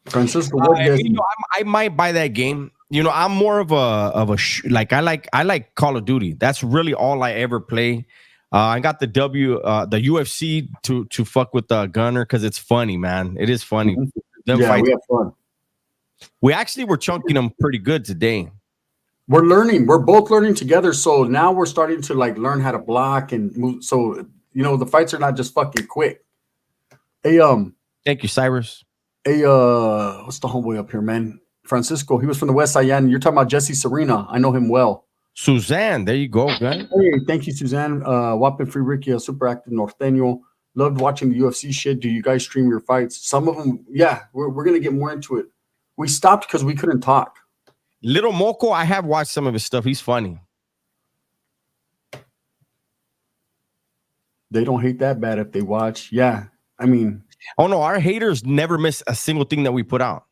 Francisco, I might buy that game. I'm more of I like Call of Duty. That's really all I ever play. I got the UFC to fuck with the Gunner because it's funny, man. It is funny. Mm-hmm. Yeah, we have fun. We actually were chunking them pretty good today. We're learning. We're both learning together. So now we're starting to learn how to block and move. So the fights are not just fucking quick. Hey, thank you, Cyrus. Hey, what's the homeboy up here, man? Francisco. He was from the West Side. You're talking about Jesse Serena. I know him well. Suzanne, there you go, man. Hey, thank you, Suzanne. Wapin Free Ricky, super active Norteño. Loved watching the UFC shit. Do you guys stream your fights? Some of them, yeah. We're gonna get more into it. We stopped because we couldn't talk. Little Moco, I have watched some of his stuff. He's funny. They don't hate that bad if they watch. Yeah, I mean. Oh no, our haters never miss a single thing that we put out.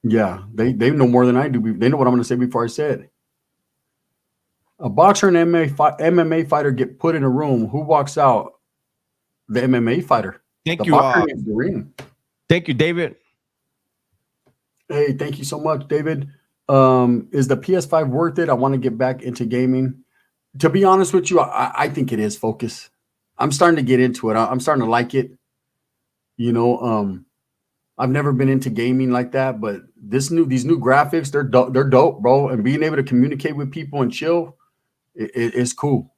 Yeah, they know more than I do. They know what I'm going to say before I say it. A boxer and MMA fighter get put in a room. Who walks out? The MMA fighter. Thank you. Thank you, David. Hey, thank you so much, David. Is the PS5 worth it? I want to get back into gaming. To be honest with you, I think it is. Focus. I'm starting to get into it. I'm starting to like it. I've never been into gaming like that, but these new graphics, they're dope, bro. And being able to communicate with people and chill, it's cool,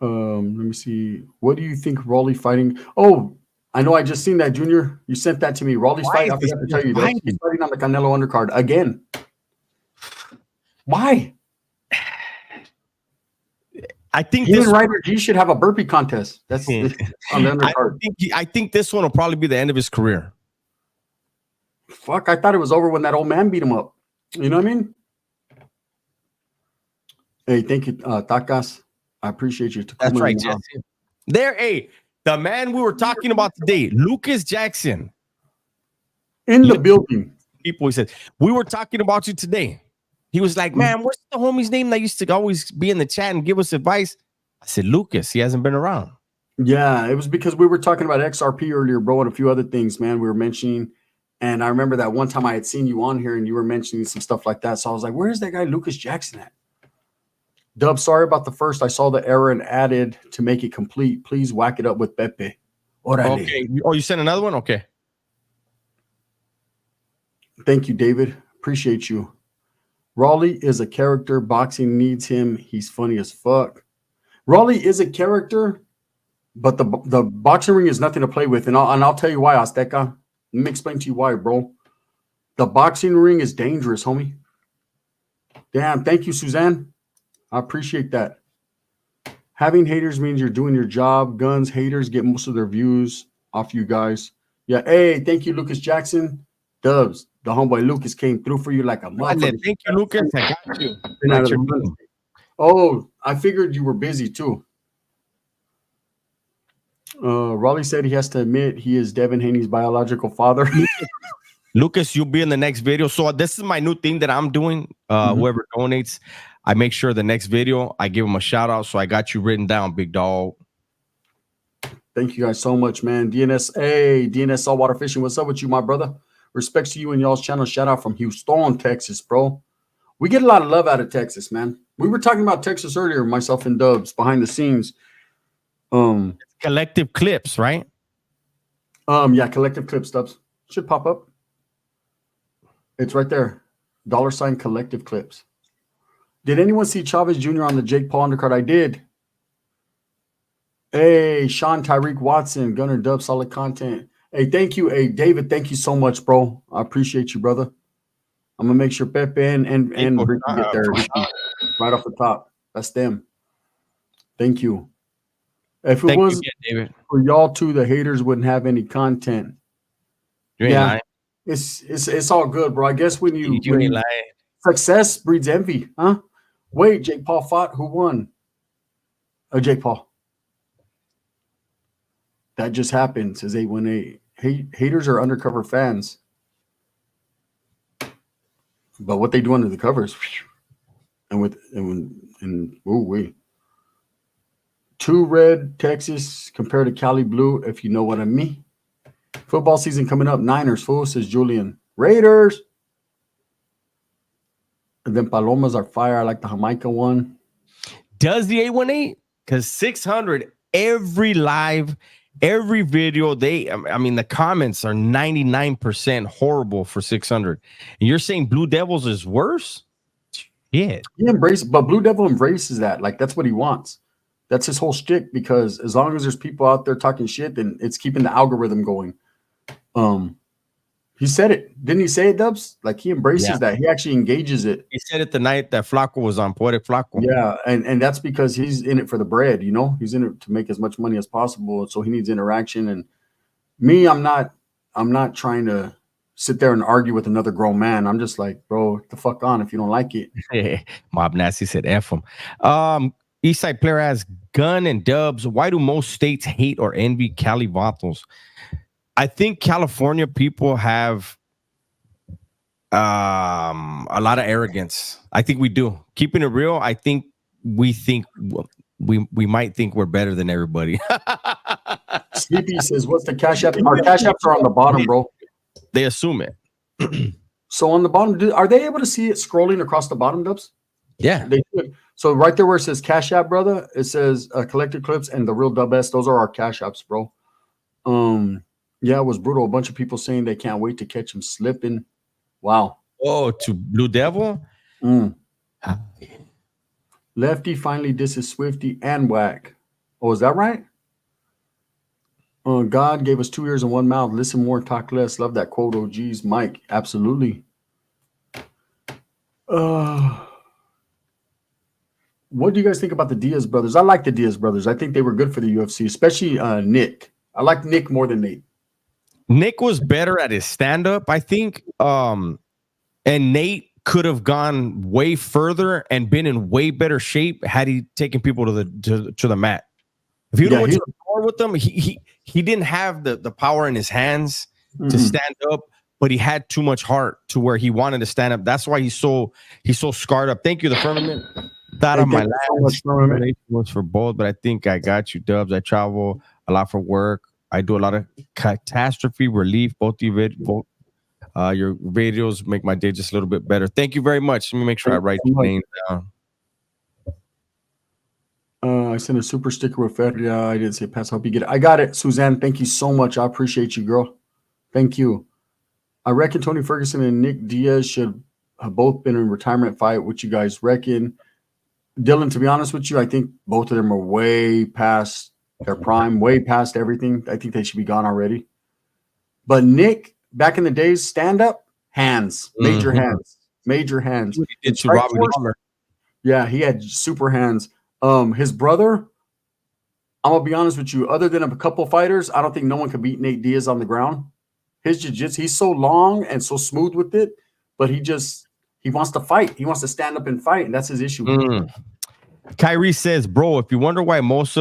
Let me see. What do you think Raleigh fighting? Oh, I know. I just seen that, Junior. You sent that to me. Raleigh's fighting. I forgot to tell you. He's fighting on the Canelo undercard again. Why? I think he and Ryder G should have a burpee contest. That's on the undercard. I think this one will probably be the end of his career. Fuck, I thought it was over when that old man beat him up. You know what I mean? Hey, thank you, Takas. I appreciate you. That's right, Jesse. There, hey, the man we were talking about today, Lucas Jackson. In the building. People, he said, we were talking about you today. He was like, man, what's the homie's name that used to always be in the chat and give us advice? I said, Lucas, he hasn't been around. Yeah, it was because we were talking about XRP earlier, bro, and a few other things, man, we were mentioning. And I remember that one time I had seen you on here and you were mentioning some stuff like that. So I was like, where's that guy Lucas Jackson at? Dub, sorry about the first. I saw the error and added to make it complete. Please whack it up with Pepe. Orale. Okay. Oh, you sent another one? Okay. Thank you, David. Appreciate you. Raleigh is a character. Boxing needs him. He's funny as fuck. Raleigh is a character, but the boxing ring is nothing to play with. And I'll tell you why, Azteca. Let me explain to you why, bro. The boxing ring is dangerous, homie. Damn, thank you, Suzanne. I appreciate that. Having haters means you're doing your job. Guns, haters get most of their views off you guys. Yeah, hey, thank you, Lucas Jackson. Dubs, the homeboy Lucas came through for you like a motherfucker. Thank you, Lucas. I got you. Oh, I figured you were busy too. Raleigh said he has to admit he is Devin Haney's biological father. Lucas, you'll be in the next video. So this is my new thing that I'm doing. Whoever donates, I make sure the next video I give them a shout out. So I got you written down, big dog. Thank you guys so much, man. DNS Saltwater Fishing. What's up with you, my brother? Respects to you and y'all's channel. Shout out from Houston, Texas, bro. We get a lot of love out of Texas, man. We were talking about Texas earlier, myself and Dubs, behind the scenes. Collective Clips, right? Yeah, Collective Clips, Dubs. Should pop up. It's right there. $ Collective Clips. Did anyone see Chavez Jr. on the Jake Paul undercard? I did. Hey, Sean Tyreek Watson, Gunner Dub, solid content. Hey, thank you. Hey, David, thank you so much, bro. I appreciate you, brother. I'm gonna make sure Pepe and Ricky get there right off the top. That's them. Thank you. If it was David, for y'all two, the haters wouldn't have any content. You ain't lying. It's all good, bro. I guess when you ain't lying. Success breeds envy, huh? Wait, Jake Paul fought. Who won? Jake Paul. That just happened, says 818. Haters are undercover fans. But what they do under the covers, wait. 2 red Texas compared to Cali blue, if you know what I mean. Football season coming up. Niners, fool, says Julian. Raiders. And then Palomas are fire. I like the Jamaica one. Does the 818? Because 600 every live, every video, the comments are 99% horrible for 600. And you're saying Blue Devils is worse? Yeah. But Blue Devil embraces that. Like, that's what he wants. That's his whole shtick, because as long as there's people out there talking shit, then it's keeping the algorithm going. He said it. Didn't he say it, Dubs? Like, he embraces that. He actually engages it. He said it the night that Flacco was on, Poetic Flacco. Yeah, and that's because he's in it for the bread, you know? He's in it to make as much money as possible, so he needs interaction. And me, I'm not trying to sit there and argue with another grown man. I'm just like, bro, get the fuck on if you don't like it. Mob Nasty said F him. Eastside player asks, Gun and Dubs, why do most states hate or envy Cali Vatos? I think California people have a lot of arrogance. I think we do. Keeping it real, I think we might think we're better than everybody. Sleepy says, what's the Cash App? Our Cash Apps are on the bottom, bro. They assume it. So on the bottom, are they able to see it scrolling across the bottom, Dubs? Yeah. They should. So right there where it says Cash App, brother, it says Collected Clips and the Real Dub S. Those are our Cash Apps, bro. Yeah, it was brutal. A bunch of people saying they can't wait to catch him slipping. Wow. Oh, to Blue Devil? Lefty finally disses Swifty and Whack. Oh, is that right? God gave us 2 ears and 1 mouth. Listen more, talk less. Love that quote. Oh, geez, Mike. Absolutely. What do you guys think about the Diaz brothers? I like the Diaz brothers. I think they were good for the UFC, especially Nick. I like Nick more than Nate. Nick was better at his stand-up, I think. And Nate could have gone way further and been in way better shape had he taken people to the mat. If you don't went to the floor with them, he didn't have the power in his hands to stand up, but he had too much heart to where he wanted to stand up. That's why he's so scarred up. Thank you, the firmament. Thought on my last donation was for both, but I think I got you, Dubs. I travel a lot for work. I do a lot of catastrophe relief. Both your videos make my day just a little bit better. Thank you very much. Let me make sure I write your name down. I sent a super sticker with Feria. I didn't say pass. I hope you get it. I got it, Suzanne. Thank you so much. I appreciate you, girl. Thank you. I reckon Tony Ferguson and Nick Diaz should have both been in retirement fight. What you guys reckon? Dylan, to be honest with you, I think both of them are way past their prime, way past everything. I think they should be gone already. But Nick, back in the days, stand up, hands, major hands, major hands. He did to Robbie Lawler. Yeah, he had super hands. His brother, I'm gonna be honest with you, other than a couple fighters, I don't think no one could beat Nate Diaz on the ground. His jiu-jitsu, he's so long and so smooth with it, but he wants to fight. He wants to stand up and fight, and that's his issue. Kyrie says, bro, if you wonder why most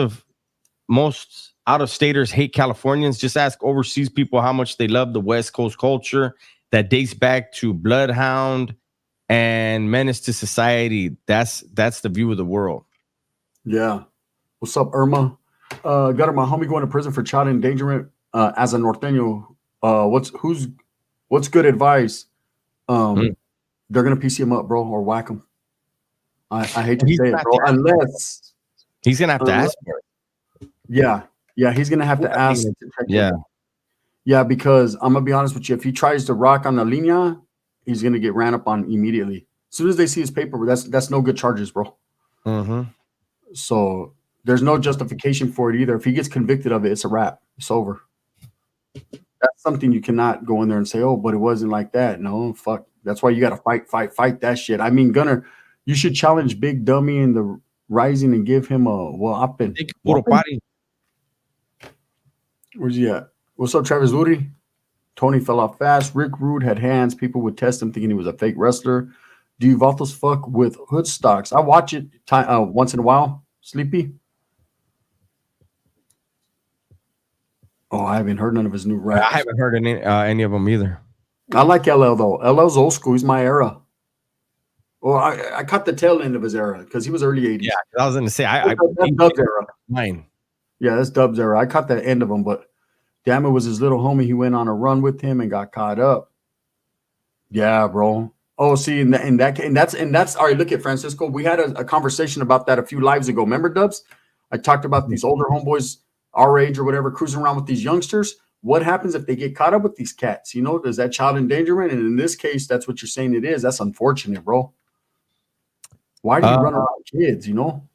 out-of-staters hate Californians, just ask overseas people how much they love the West Coast culture that dates back to Bloodhound and Menace to Society. That's the view of the world. Yeah. What's up, Irma? Got my homie going to prison for child endangerment as a Norteño. What's good advice? They're gonna PC him up, bro, or whack him. I hate to say it, bro. Unless he's gonna have to ask for it. Yeah, he's gonna have to ask. Yeah, because I'm gonna be honest with you. If he tries to rock on the linea, he's gonna get ran up on immediately. As soon as they see his paper, that's no good charges, bro. So there's no justification for it either. If he gets convicted of it, it's a wrap. It's over. That's something you cannot go in there and say, oh, but it wasn't like that. No, fuck. That's why you got to fight that shit. I mean, Gunner, you should challenge Big Dummy in the Rising and give him a whooping. Where's he at? What's up, Travis Uri? Tony fell off fast. Rick Rude had hands. People would test him thinking he was a fake wrestler. Do you Vatos fuck with hood stocks? I watch it once in a while. Sleepy? Oh, I haven't heard none of his new raps. I haven't heard any of them either. I like LL, though. LL's old school. He's my era. Well, I caught the tail end of his era because he was early 80s. Yeah, I was going to say. That's Dub's era. Mine. Yeah, that's Dub's era. I caught the end of him, but damn, it was his little homie. He went on a run with him and got caught up. Yeah, bro. Oh, see, and that's all right. Look at Francisco. We had a conversation about that a few lives ago. Remember, Dubs? I talked about these older homeboys, our age or whatever, cruising around with these youngsters. What happens if they get caught up with these cats? You know, does that child endangerment? And in this case, that's what you're saying it is. That's unfortunate, bro. Why do you run around kids, you know?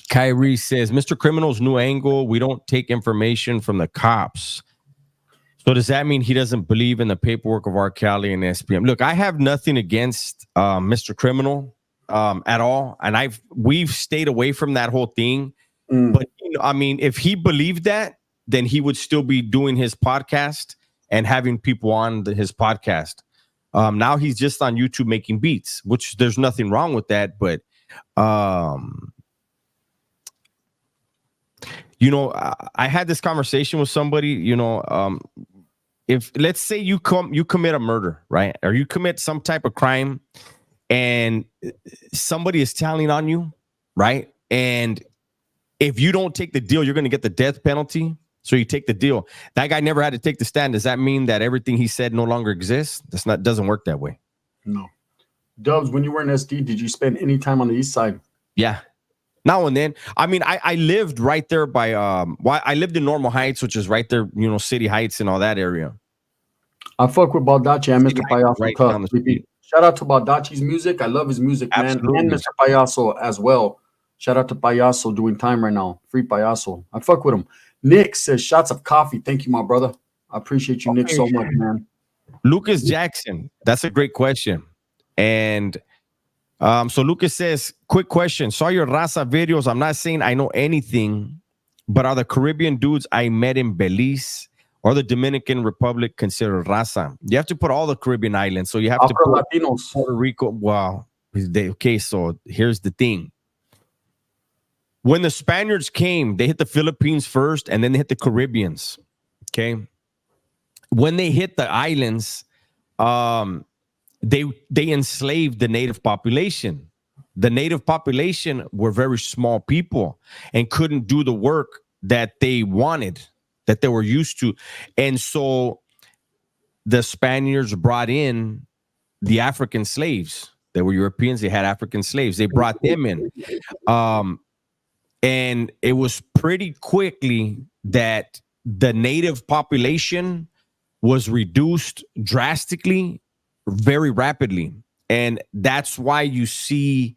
Kyrie says, Mr. Criminal's new angle, we don't take information from the cops. So does that mean he doesn't believe in the paperwork of R. Kelly and SPM? Look, I have nothing against Mr. Criminal at all. And we've stayed away from that whole thing. But, you know, I mean, if he believed that, then he would still be doing his podcast and having people on his podcast. Now he's just on YouTube making beats, which there's nothing wrong with that. But, you know, I had this conversation with somebody, you know, if let's say you commit a murder, right? Or you commit some type of crime and somebody is telling on you, right? And if you don't take the deal, you're going to get the death penalty. So you take the deal. That guy never had to take the stand. Does that mean that everything he said no longer exists? Doesn't work that way. No. Dubs, when you were in SD, did you spend any time on the east side? Yeah. Now and then. I mean, I lived right there by I lived in Normal Heights, which is right there, you know, City Heights and all that area. I fuck with Baldacci and Mr. Payaso. Right. Shout out to Baldacci's music. I love his music, man. Absolutely. And Mr. Payaso as well. Shout out to Payaso doing time right now. Free Payaso. I fuck with him. Nick says shots of coffee. Thank you, my brother. I appreciate you, Nick, so much, man. Lucas Jackson. That's a great question. And so Lucas says, quick question. Saw your Raza videos. I'm not saying I know anything, but are the Caribbean dudes I met in Belize or the Dominican Republic considered Raza? You have to put all the Caribbean islands. So you have to put Latinos. Puerto Rico. Wow. Okay, so here's the thing. When the Spaniards came, they hit the Philippines first, and then they hit the Caribbeans. Okay. When they hit the islands, they enslaved the native population. The native population were very small people and couldn't do the work that they wanted, that they were used to. And so the Spaniards brought in the African slaves. They were Europeans. They had African slaves. They brought them in. And it was pretty quickly that the native population was reduced drastically, very rapidly. And that's why you see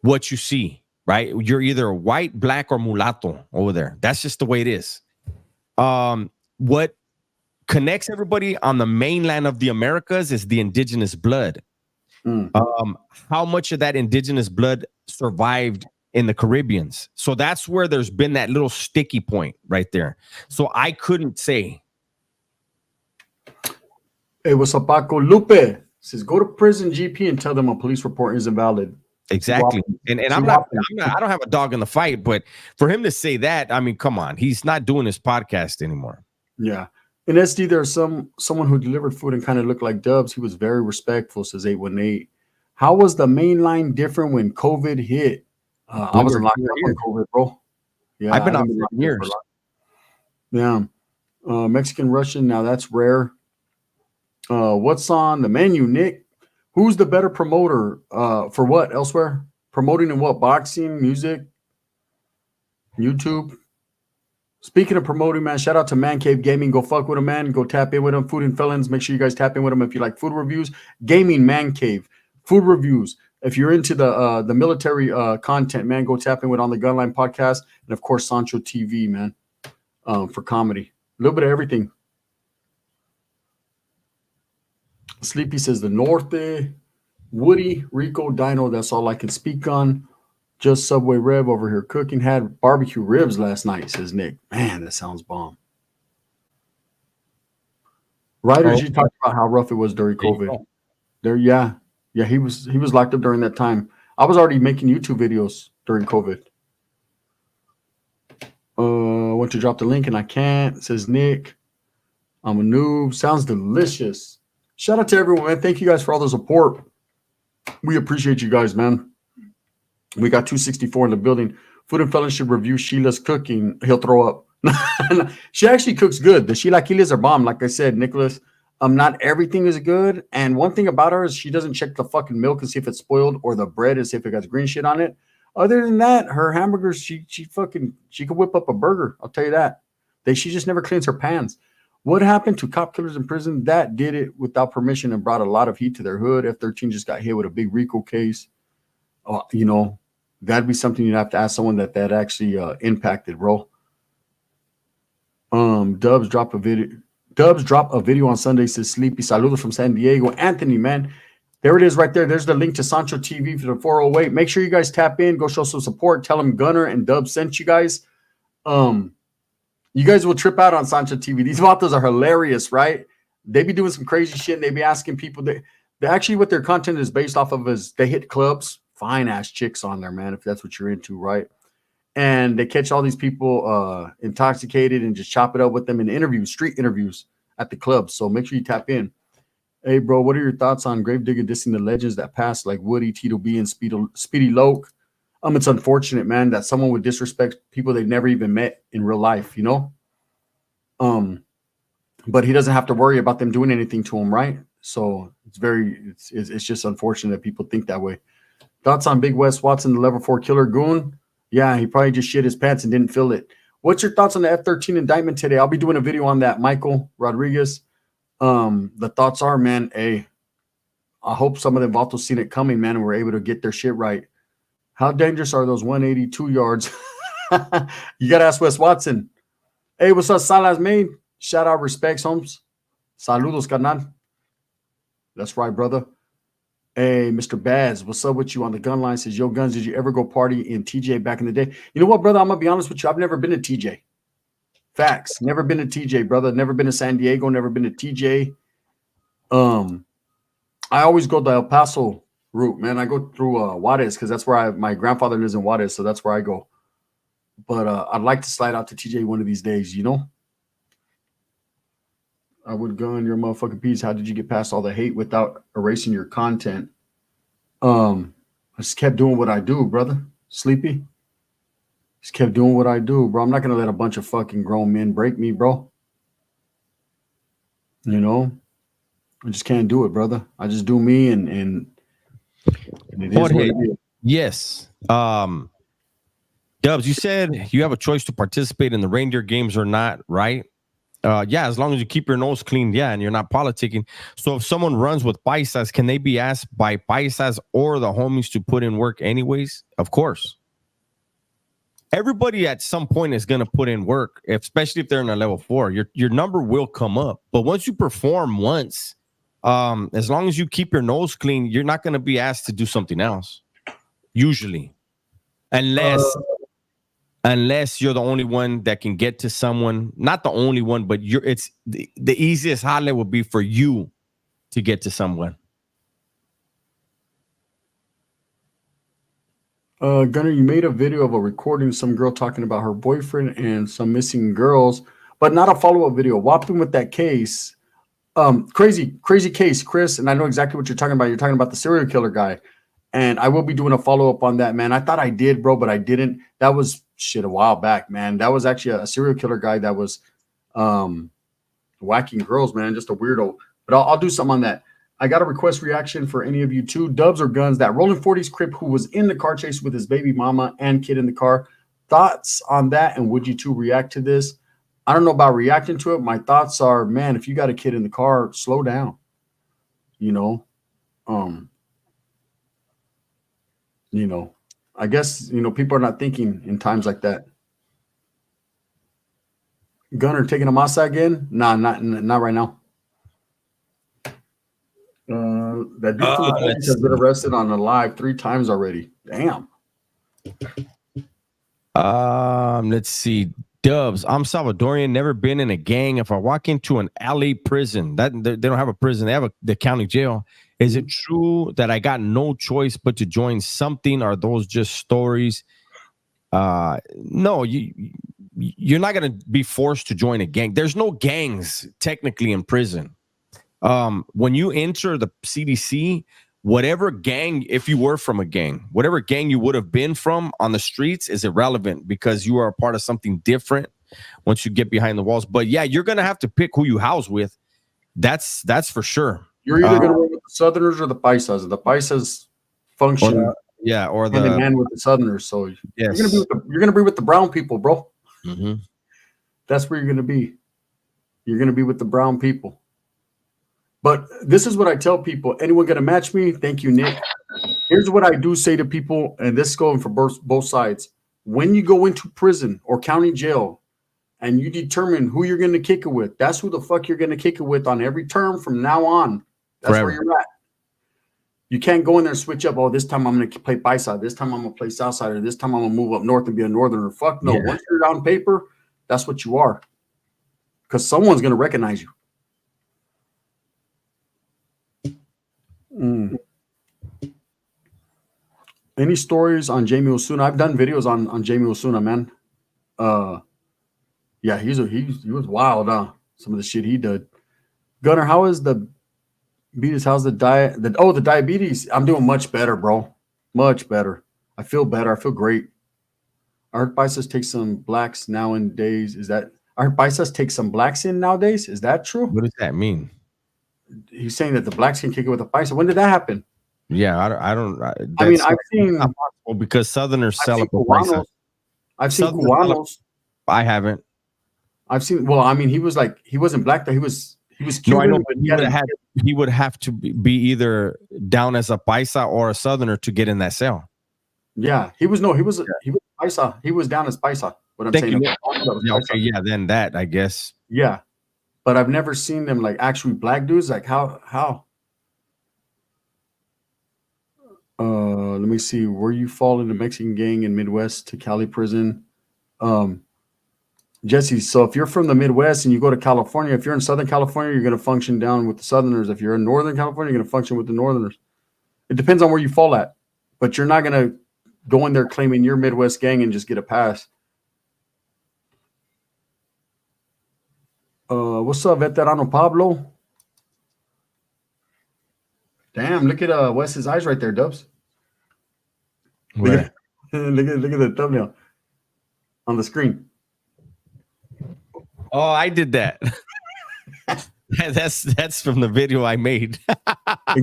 what you see, right? You're either white, black, or mulatto over there. That's just the way it is. What connects everybody on the mainland of the Americas is the indigenous blood. How much of that indigenous blood survived in the Caribbeans? So that's where there's been that little sticky point right there. So I couldn't say. Hey, what's up, Paco? Lupe says, go to prison GP and tell them a police report isn't valid. Exactly. And I don't have a dog in the fight, but for him to say that, I mean, come on, he's not doing his podcast anymore. Yeah. In SD, there's someone who delivered food and kind of looked like Dubs. He was very respectful, says 818. How was the main line different when COVID hit? I was locked up on COVID, bro. Yeah, I've been out for years. Yeah. Mexican Russian, now that's rare. What's on the menu, Nick? Who's the better promoter? For what? Elsewhere? Promoting in what? Boxing, music, YouTube? Speaking of promoting, man, shout out to Man Cave Gaming. Go fuck with him, man. Go tap in with him. Food and Felons. Make sure you guys tap in with him if you like food reviews. Gaming, Man Cave. Food reviews. If you're into the military content, man, go tap in with On the Gunline podcast. And, of course, Sancho TV, man, for comedy. A little bit of everything. Sleepy says the Norte. Woody, Rico, Dino, that's all I can speak on. Just Subway Rev over here cooking. Had barbecue ribs last night, says Nick. Man, that sounds bomb. Riders, you talked about how rough it was during COVID. Yeah, he was locked up during that time. I was already making YouTube videos during COVID. I want to drop the link and I can't, says Nick. I'm a noob. Sounds delicious. Shout out to everyone, man. Thank you guys for all the support. We appreciate you guys, man. We got 264 in the building. Food and Fellowship review Sheila's cooking. He'll throw up. She actually cooks good. The chilaquiles are bomb. Like I said, Nicholas, not everything is good. And one thing about her is she doesn't check the fucking milk and see if it's spoiled or the bread and see if it got green shit on it. Other than that, her hamburgers, she could whip up a burger. I'll tell you that. She just never cleans her pans. What happened to cop killers in prison? That did it without permission and brought a lot of heat to their hood. F-13 just got hit with a big RICO case. That'd be something you'd have to ask someone that actually impacted, bro. Dubs drop a video on Sunday, says Sleepy. Saludos from San Diego. Anthony, man. There it is right there. There's the link to Sancho TV for the 408. Make sure you guys tap in. Go show some support. Tell them Gunner and Dubs sent you guys. You guys will trip out on Sancho TV. These vatos are hilarious, right? They be doing some crazy shit. And they be asking people. They actually, what their content is based off of is they hit clubs. Fine ass chicks on there, man, if that's what you're into, right? And they catch all these people intoxicated and just chop it up with them in interviews, street interviews at the clubs. So make sure you tap in. Hey, bro, what are your thoughts on Gravedigger dissing the legends that passed like Woody, Tito B, and Speedy Loke? It's unfortunate, man, that someone would disrespect people they've never even met in real life, you know? But he doesn't have to worry about them doing anything to him, right? So it's just unfortunate that people think that way. Thoughts on Big Wes Watson, the level 4 killer goon? Yeah, he probably just shit his pants and didn't feel it. What's your thoughts on the F-13 indictment today? I'll be doing a video on that, Michael Rodriguez. The thoughts are, man, I hope some of the vatos seen it coming, man, and were able to get their shit right. How dangerous are those 182 yards? You got to ask Wes Watson. Hey, what's up, Salas Main? Shout out, respects, Holmes. Saludos, carnal. That's right, brother. Hey, Mr. Baz, what's up with you on the gun line? Says, yo, Guns, did you ever go party in TJ back in the day? You know what, brother? I'm going to be honest with you. I've never been to TJ. Facts. Never been to TJ, brother. Never been to San Diego. Never been to TJ. I always go the El Paso route, man. I go through Juarez because that's where my grandfather lives in Juarez, so that's where I go. But I'd like to slide out to TJ one of these days, you know? I would gun your motherfucking piece. How did you get past all the hate without erasing your content? I just kept doing what I do, brother. Sleepy. Just kept doing what I do, bro. I'm not going to let a bunch of fucking grown men break me, bro. You know? I just can't do it, brother. I just do me and it is what it is. Yes. Dubs, you said you have a choice to participate in the reindeer games or not, right? Yeah, as long as you keep your nose clean, yeah, and you're not politicking. So if someone runs with paisas, can they be asked by paisas or the homies to put in work anyways? Of course. Everybody at some point is going to put in work, especially if they're in a level 4. Your number will come up. But once you perform once, as long as you keep your nose clean, you're not going to be asked to do something else, usually. Unless you're the only one that can get to someone, not the only one, but it's the easiest highlight would be for you to get to someone. Gunner, you made a video of a recording, some girl talking about her boyfriend and some missing girls, but not a follow-up video. Whopping with that case. Crazy case, Chris, and I know exactly what you're talking about. You're talking about the serial killer guy. And I will be doing a follow-up on that, man. I thought I did, bro, but I didn't. That was shit a while back, man. That was actually a serial killer guy that was whacking girls, man. Just a weirdo. But I'll do something on that. I got a request reaction for any of you too. Dubs or Guns, that Rolling 40s Crip who was in the car chase with his baby mama and kid in the car. Thoughts on that? And would you two react to this? I don't know about reacting to it. My thoughts are, man, if you got a kid in the car, slow down. You know? I guess, people are not thinking in times like that. Gunner taking a masa again? Nah, not right now. That dude from the police has been arrested on a live 3 times already. Damn. Let's see. Dubs, I'm Salvadorian, never been in a gang. If I walk into an LA prison, they don't have a prison, they have the county jail. Is it true that I got no choice but to join something? Are those just stories? No, you're not going to be forced to join a gang. There's no gangs technically in prison. When you enter the CDC, whatever gang, if you were from a gang, whatever gang you would have been from on the streets is irrelevant because you are a part of something different once you get behind the walls. But yeah, you're going to have to pick who you house with. That's for sure. You're either going to work with the Southerners or the Paisas. The Paisas function, or the hand in hand with the Southerners. So yes. you're going to be with the brown people, bro. Mm-hmm. That's where you're going to be. You're going to be with the brown people. But this is what I tell people. Anyone going to match me? Thank you, Nick. Here's what I do say to people, and this is going for both sides. When you go into prison or county jail and you determine who you're going to kick it with, that's who the fuck you're going to kick it with on every term from now on. That's Forever. Where you're at. You can't go in there and switch up. Oh, this time I'm going to play Paisa. This time I'm going to play Southside. Or this time I'm going to move up north and be a Northerner. Fuck no. Yeah. Once you're on paper, that's what you are. Because someone's going to recognize you. Any stories on Jamie Osuna? I've done videos on Jamie Osuna, man. Yeah, he was wild, huh? Some of the shit he did. Gunner, how's the diet? The diabetes. I'm doing much better, bro. Much better. I feel better. I feel great. I heard Paisas take some blacks nowadays. I heard Paisas take some blacks in nowadays. Is that true? What does that mean? He's saying that the blacks can kick it with a Paisa. When did that happen? Yeah, I don't. I've seen because Southerners sell it. I've seen Cubanos. I haven't. I've seen. Well, I mean, he wasn't black though. He was Cuban. No, I know, but he would have to be either down as a Paisa or a Southerner to get in that cell. Yeah, he was Paisa. He was down as Paisa. What I'm saying. Yeah, okay, yeah, then that, I guess. Yeah, but I've never seen them like actually black dudes. Like how? Let me see. Where you fall in the Mexican gang in Midwest to Cali prison. Jesse, so if you're from the Midwest and you go to California, if you're in Southern California, you're going to function down with the Southerners. If you're in Northern California, you're going to function with the Northerners. It depends on where you fall at, but you're not going to go in there claiming your Midwest gang and just get a pass. What's up, Veterano Pablo? Damn, look at Wes's eyes right there, Dubs. Look at the thumbnail on the screen. Oh, I did that. That's from the video I made.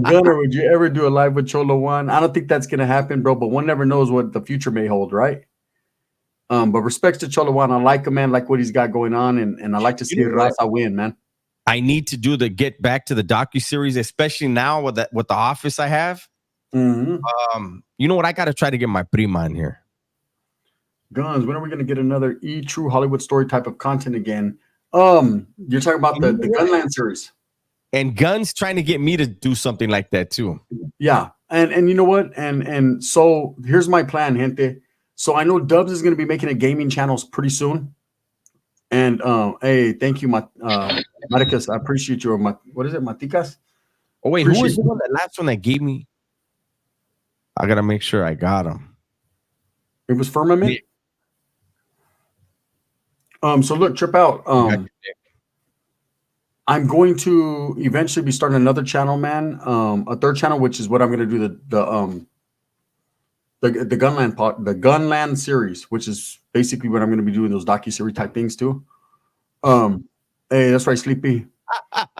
Gunner, would you ever do a live with Cholo One? I don't think that's gonna happen, bro. But one never knows what the future may hold, right? But respects to Cholo One. I like him, man. Like what he's got going on, and I like to see Raza win, man. I need to do the get back to the docuseries, especially now with the office I have. Mm-hmm. You know what? I got to try to get my prima in here. Guns, when are we going to get another true Hollywood story type of content again? You're talking about the Gunland series. And Guns trying to get me to do something like that too. Yeah. And you know what? And so here's my plan, gente. So I know Dubs is going to be making a gaming channels pretty soon. And hey, thank you, Maricas. I appreciate you. What is it, Maticas? Oh wait, who was the one, the last one that gave me? I gotta make sure I got him. It was Firmament. Yeah. So look, trip out. I'm going to eventually be starting another channel, man. A third channel, which is what I'm going to do the Gunland series, which is basically what I'm going to be doing, those docu-series type things too. Hey, that's right, Sleepy.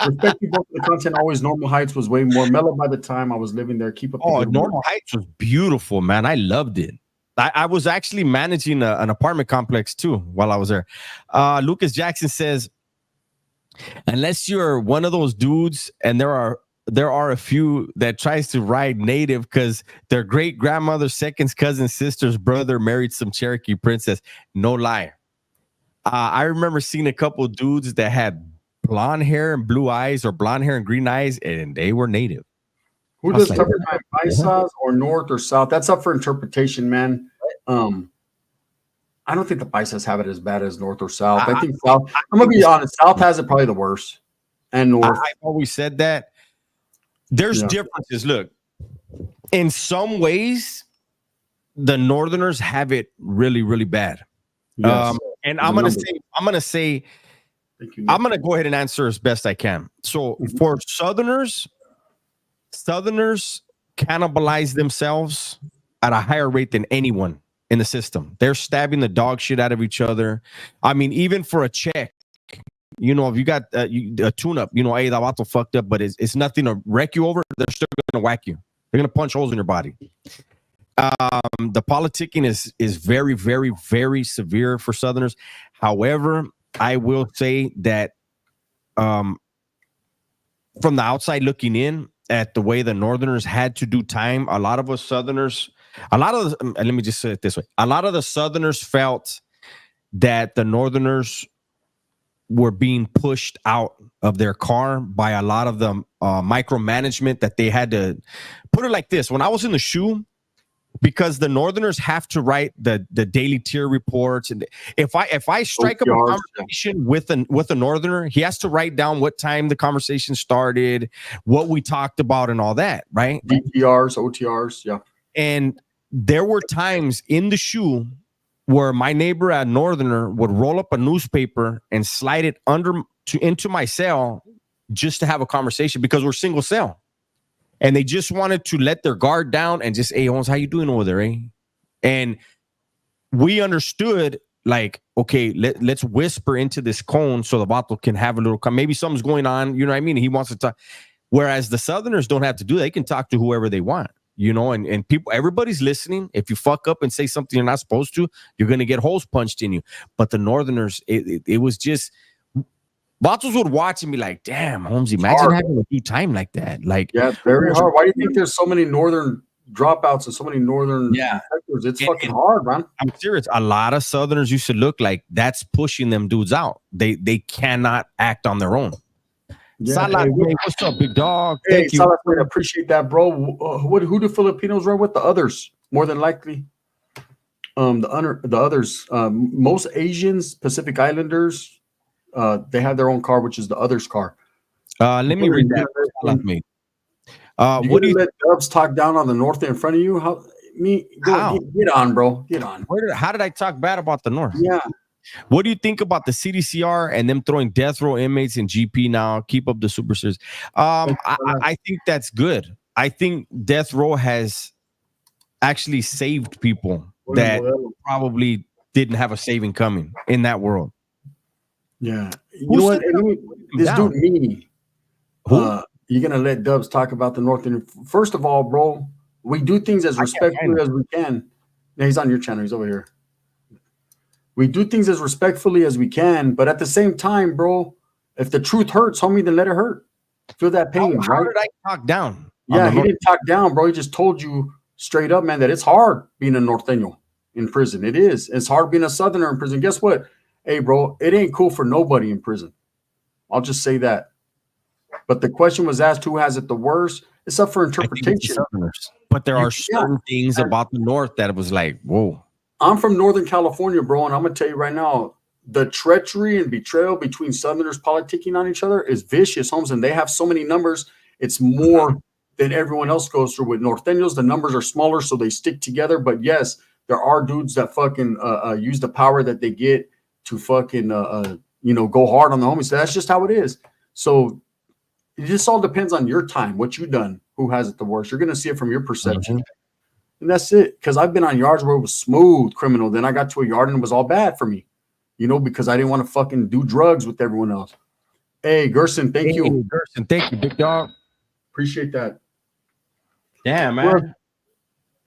Respect you both for the content. Always Normal Heights was way more mellow by the time I was living there. Keep up. Normal Heights was beautiful, man. I loved it. I was actually managing an apartment complex too while I was there. Lucas Jackson says, unless you're one of those dudes, and there are a few that tries to ride native because their great grandmother, second cousin, sister's brother married some Cherokee princess. No lie. I remember seeing a couple of dudes that had blonde hair and blue eyes, or blonde hair and green eyes, and they were native. Who does tougher time, Paisas or North or South? That's up for interpretation, man. I don't think the Paisas have it as bad as North or South. I think South. I'm gonna be honest. South has it probably the worst, and North. I've always said that. There's differences. Look, in some ways, the Northerners have it really, really bad. Yes. And I'm gonna go ahead and answer as best I can. So for Southerners cannibalize themselves at a higher rate than anyone in the system. They're stabbing the dog shit out of each other. I mean, even for a check, you know, if you got a tune-up, you know, hey, that vato fucked up, but it's nothing to wreck you over. They're still going to whack you. They're going to punch holes in your body. The politicking is very, very, very severe for Southerners. However, I will say that from the outside looking in at the way the Northerners had to do time, a lot of us Southerners, let me just say it this way. A lot of the Southerners felt that the Northerners were being pushed out of their car by a lot of the micromanagement that they had to put it like this. When I was in the shoe, because the Northerners have to write the daily tier reports, and if I strike up a conversation with a Northerner, he has to write down what time the conversation started, what we talked about, and all that, right? DTRs, OTRs, yeah. And there were times in the shoe where my neighbor at Northerner would roll up a newspaper and slide it into my cell just to have a conversation, because we're single cell. And they just wanted to let their guard down and just, hey, Owens, how you doing over there, eh? And we understood, like, okay, let's whisper into this cone so the vato can have a little, maybe something's going on, you know what I mean? He wants to talk. Whereas the Southerners don't have to do that. They can talk to whoever they want, you know, and people, everybody's listening. If you fuck up and say something you're not supposed to, you're going to get holes punched in you. But the Northerners, it was just, vatos would watch and be like, damn, Holmes, imagine having to do time like that. Like, yeah, it's very hard. Why do you think there's so many Northern dropouts and so many northern sectors. It's fucking hard, man. I'm serious. A lot of Southerners used to look like that's pushing them dudes out. They cannot act on their own. Yeah. Salat, what's up, big dog? Hey, Thank you. Salat, I appreciate that, bro. Who do Filipinos run with? The others, more than likely. The others. Most Asians, Pacific Islanders, they have their own car, which is the others' car. Let me read that. What do you let Dubs talk down on the North in front of you? Get on, bro. Get on. How did I talk bad about the North? Yeah. What do you think about the CDCR and them throwing death row inmates in GP now? Keep up the super series. I think that's good. I think death row has actually saved people that probably didn't have a saving coming in that world. Yeah. You know what? This dude, me. You're going to let Dubs talk about the North. First of all, bro, we do things as respectfully as we can. Yeah, he's on your channel. He's over here. We do things as respectfully as we can, but at the same time, bro, if the truth hurts, homie, then let it hurt. Feel that pain, How did I talk down? Yeah, he didn't talk down, bro. He just told you straight up, man, that it's hard being a Norteño in prison. It is. It's hard being a Southerner in prison. Guess what? Hey, bro, it ain't cool for nobody in prison. I'll just say that. But the question was asked, who has it the worst? It's up for interpretation. But there are certain things about the North that it was like, whoa. I'm from Northern California, bro, and I'm going to tell you right now, the treachery and betrayal between Southerners politicking on each other is vicious, Holmes, and they have so many numbers. It's more than everyone else goes through with Norteños. The numbers are smaller, so they stick together. But yes, there are dudes that fucking use the power that they get to fucking, go hard on the homies. So that's just how it is. So it just all depends on your time, what you've done, who has it the worst. You're going to see it from your perception. And that's it. Because I've been on yards where it was smooth criminal. Then I got to a yard and it was all bad for me, because I didn't want to fucking do drugs with everyone else. Hey, Gerson, thank you. Gerson, thank you, big dog. Appreciate that. Damn, man.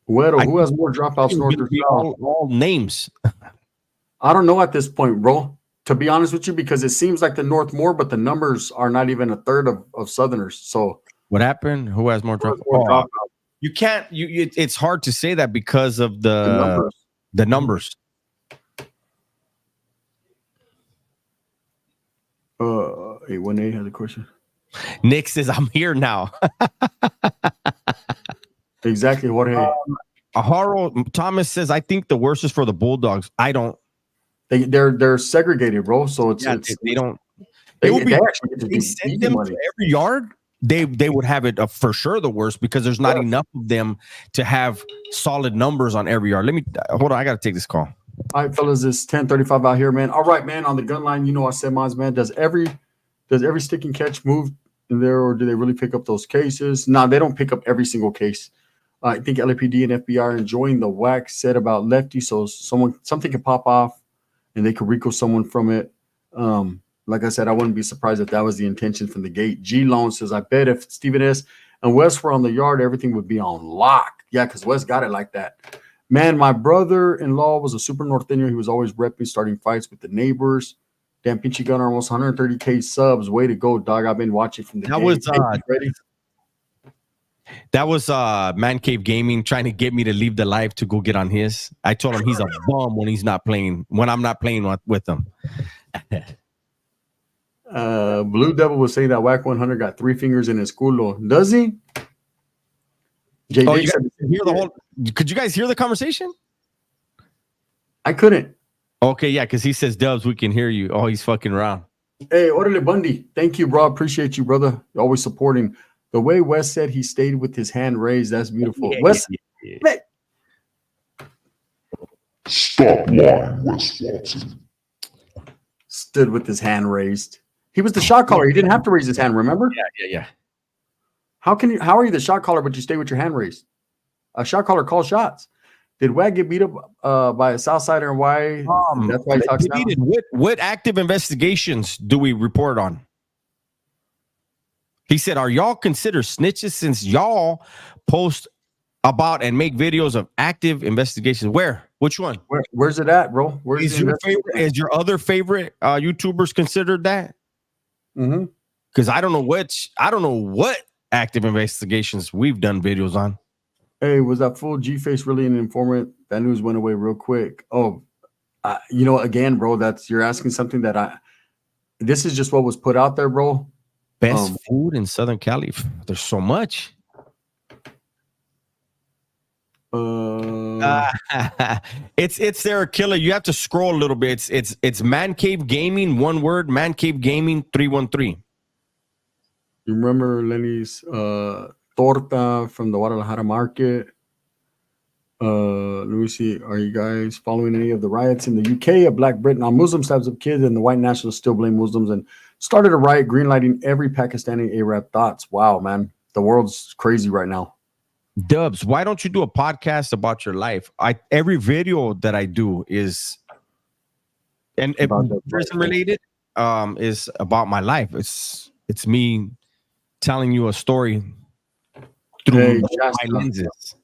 Who has more dropouts north or south? All names. I don't know at this point, bro. To be honest with you, because it seems like the North more, but the numbers are not even a third of Southerners. So what happened? Who has more dropouts? You can't. It's hard to say that because of the numbers. Hey, 1A has a question. Nick says, "I'm here now." Exactly what? Harold Thomas says, "I think the worst is for the Bulldogs. I don't. They're segregated, bro. So it's they don't. They send them to every yard. They would have it for sure the worst because there's not enough of them to have solid numbers on every yard. Let me hold on. I got to take this call. All right, fellas, it's 10:35 out here, man. All right, man. On the gun line, I said, man. Does every stick and catch move in there, or do they really pick up those cases? No, they don't pick up every single case. I think LAPD and FBI are enjoying the whack said about Lefty, so something could pop off, and they could RICO someone from it. Like I said, I wouldn't be surprised if that was the intention from the gate. G Lone says, I bet if Stephen S. and Wes were on the yard, everything would be on lock. Yeah, because Wes got it like that. Man, my brother-in-law was a super Norteño. He was always repping, starting fights with the neighbors. Damn, Pinchy Gunner, almost 130K subs. Way to go, dog. I've been watching from the game. That was Man Cave Gaming trying to get me to leave the live to go get on his. I told him he's a bum when I'm not playing with him. Blue Devil was saying that Whack 100 got 3 fingers in his culo. Does he? Could you guys hear the conversation? I couldn't. Okay, yeah, because he says, Dubs, we can hear you. Oh, he's fucking around. Hey, Orderly Bundy. Thank you, bro. Appreciate you, brother. You're always supporting. The way Wes said he stayed with his hand raised, that's beautiful. Yeah, Wes, yeah. Stop lying, Wes Watson. Stood with his hand raised. He was the shot caller. He didn't have to raise his hand, remember? Yeah. How are you the shot caller, but you stay with your hand raised? A shot caller calls shots. Did Wag get beat up by a Southsider and why? That's why he talks now? What active investigations do we report on? He said, are y'all considered snitches since y'all post about and make videos of active investigations? Where? Which one? Where's it at, bro? Is your other favorite YouTubers considered that? Mm-hmm. Because I don't know what active investigations we've done videos on. Hey, was that full G-Face really an informant? That news went away real quick. Oh, again, bro, you're asking something that this is just what was put out there, bro. Best food in Southern Cali. There's so much. It's there, killer. You have to scroll a little bit. It's Man Cave Gaming, one word, Man Cave Gaming 313. You remember Lenny's torta from the Guadalajara market? Let me see. Are you guys following any of the riots in the UK? A black Britain on Muslim stabs up kids, and the white nationalists still blame Muslims and started a riot, greenlighting every Pakistani Arab thoughts. Wow, man, the world's crazy right now. Dubs, why don't you do a podcast about your life? Every video that I do is prison related. Is about my life. It's me telling you a story through my lenses.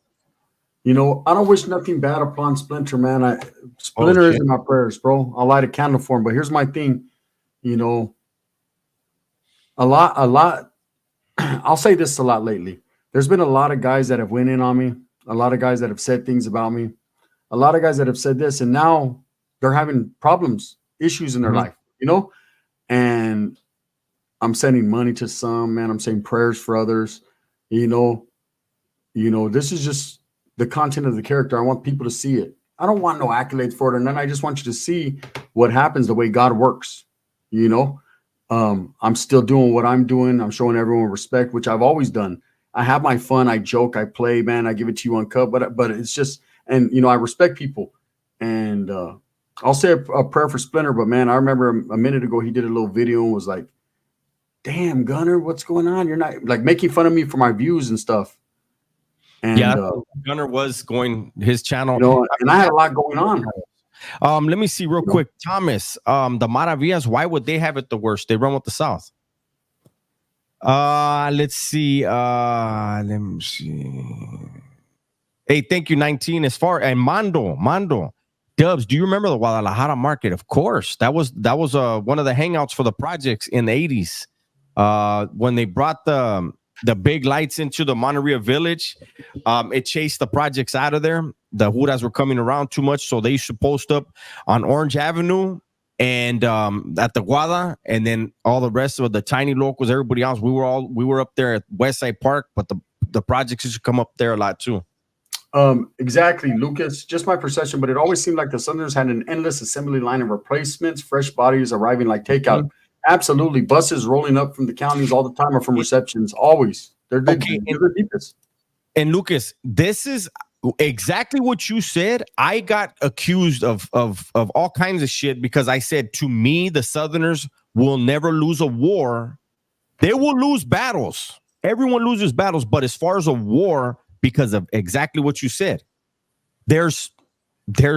You know, I don't wish nothing bad upon Splinter, man. Splinter is in my prayers, bro. I'll light a candle for him. But here's my thing, you know, a lot. I'll say this a lot lately. There's been a lot of guys that have went in on me, a lot of guys that have said things about me, a lot of guys that have said this, and now they're having problems, issues in their life, you know? And I'm sending money to some, man. I'm saying prayers for others. You know, this is just the content of the character. I want people to see it. I don't want no accolades for it. And then I just want you to see what happens, the way God works, you know? I'm still doing what I'm doing. I'm showing everyone respect, which I've always done. I have my fun. I joke. I play, man. I give it to you uncut, but it's just, and you know, I respect people. And I'll say a prayer for Splinter. But man, I remember a minute ago he did a little video and was like, "Damn, Gunner, what's going on? You're not like making fun of me for my views and stuff." And Gunner was going his channel, you know, and I had a lot going on. Let me see real quick, Thomas. The Maravillas, why would they have it the worst? They run with the South. Let's see. Let me see. Hey, thank you, 19. As far and Mando, Dubs, do you remember the Guadalajara market? Of course. That was one of the hangouts for the projects in the 80s. When they brought the big lights into the Monteria village, it chased the projects out of there. The Judas were coming around too much, so they used to post up on Orange Avenue and at the Guada, and then all the rest of the tiny locals, everybody else, we were up there at Westside Park, but the projects used to come up there a lot too. Exactly, Lucas. Just my perception, but it always seemed like the Southerners had an endless assembly line of replacements, fresh bodies arriving like takeout. Absolutely, buses rolling up from the counties all the time or from receptions. Always, they're the deepest. And Lucas, this is exactly what you said. I got accused of all kinds of shit because I said, to me, the Southerners will never lose a war. They will lose battles. Everyone loses battles, but as far as a war, because of exactly what you said, they're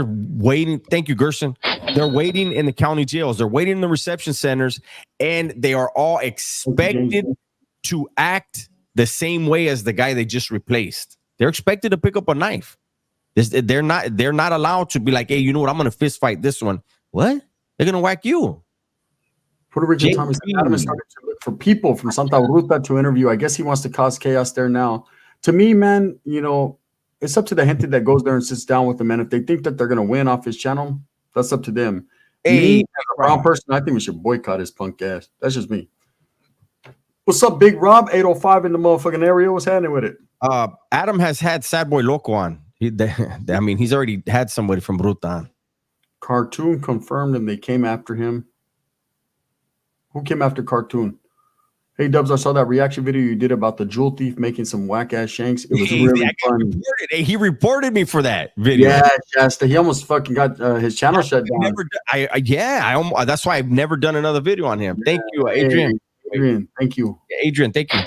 waiting. Thank you, Gerson. They're waiting in the county jails. They're waiting in the reception centers, and they are all expected to act the same way as the guy they just replaced. They're expected to pick up a knife. They're not allowed to be like, hey, you know what? I'm going to fist fight this one. What? They're going to whack you. Puerto Rican Thomas Adam started to look for people from Santa Ruta to interview. I guess he wants to cause chaos there now. To me, man, you know, it's up to the gente that goes there and sits down with them. And if they think that they're going to win off his channel, that's up to them. Hey, me, as a brown person, I think we should boycott his punk ass. That's just me. What's up, Big Rob? 805 in the motherfucking area. What's happening with it? Adam has had Sad Boy Loco on. I mean, he's already had somebody from Ruta on. Cartoon confirmed, and they came after him. Who came after Cartoon? Hey, Dubs, I saw that reaction video you did about the jewel thief making some whack-ass shanks. It was really funny. He reported me for that video. Yeah, Shasta. He almost fucking got his channel shut down. That's why I've never done another video on him. Thank you, Adrian. Adrian, thank you. Adrian, thank you.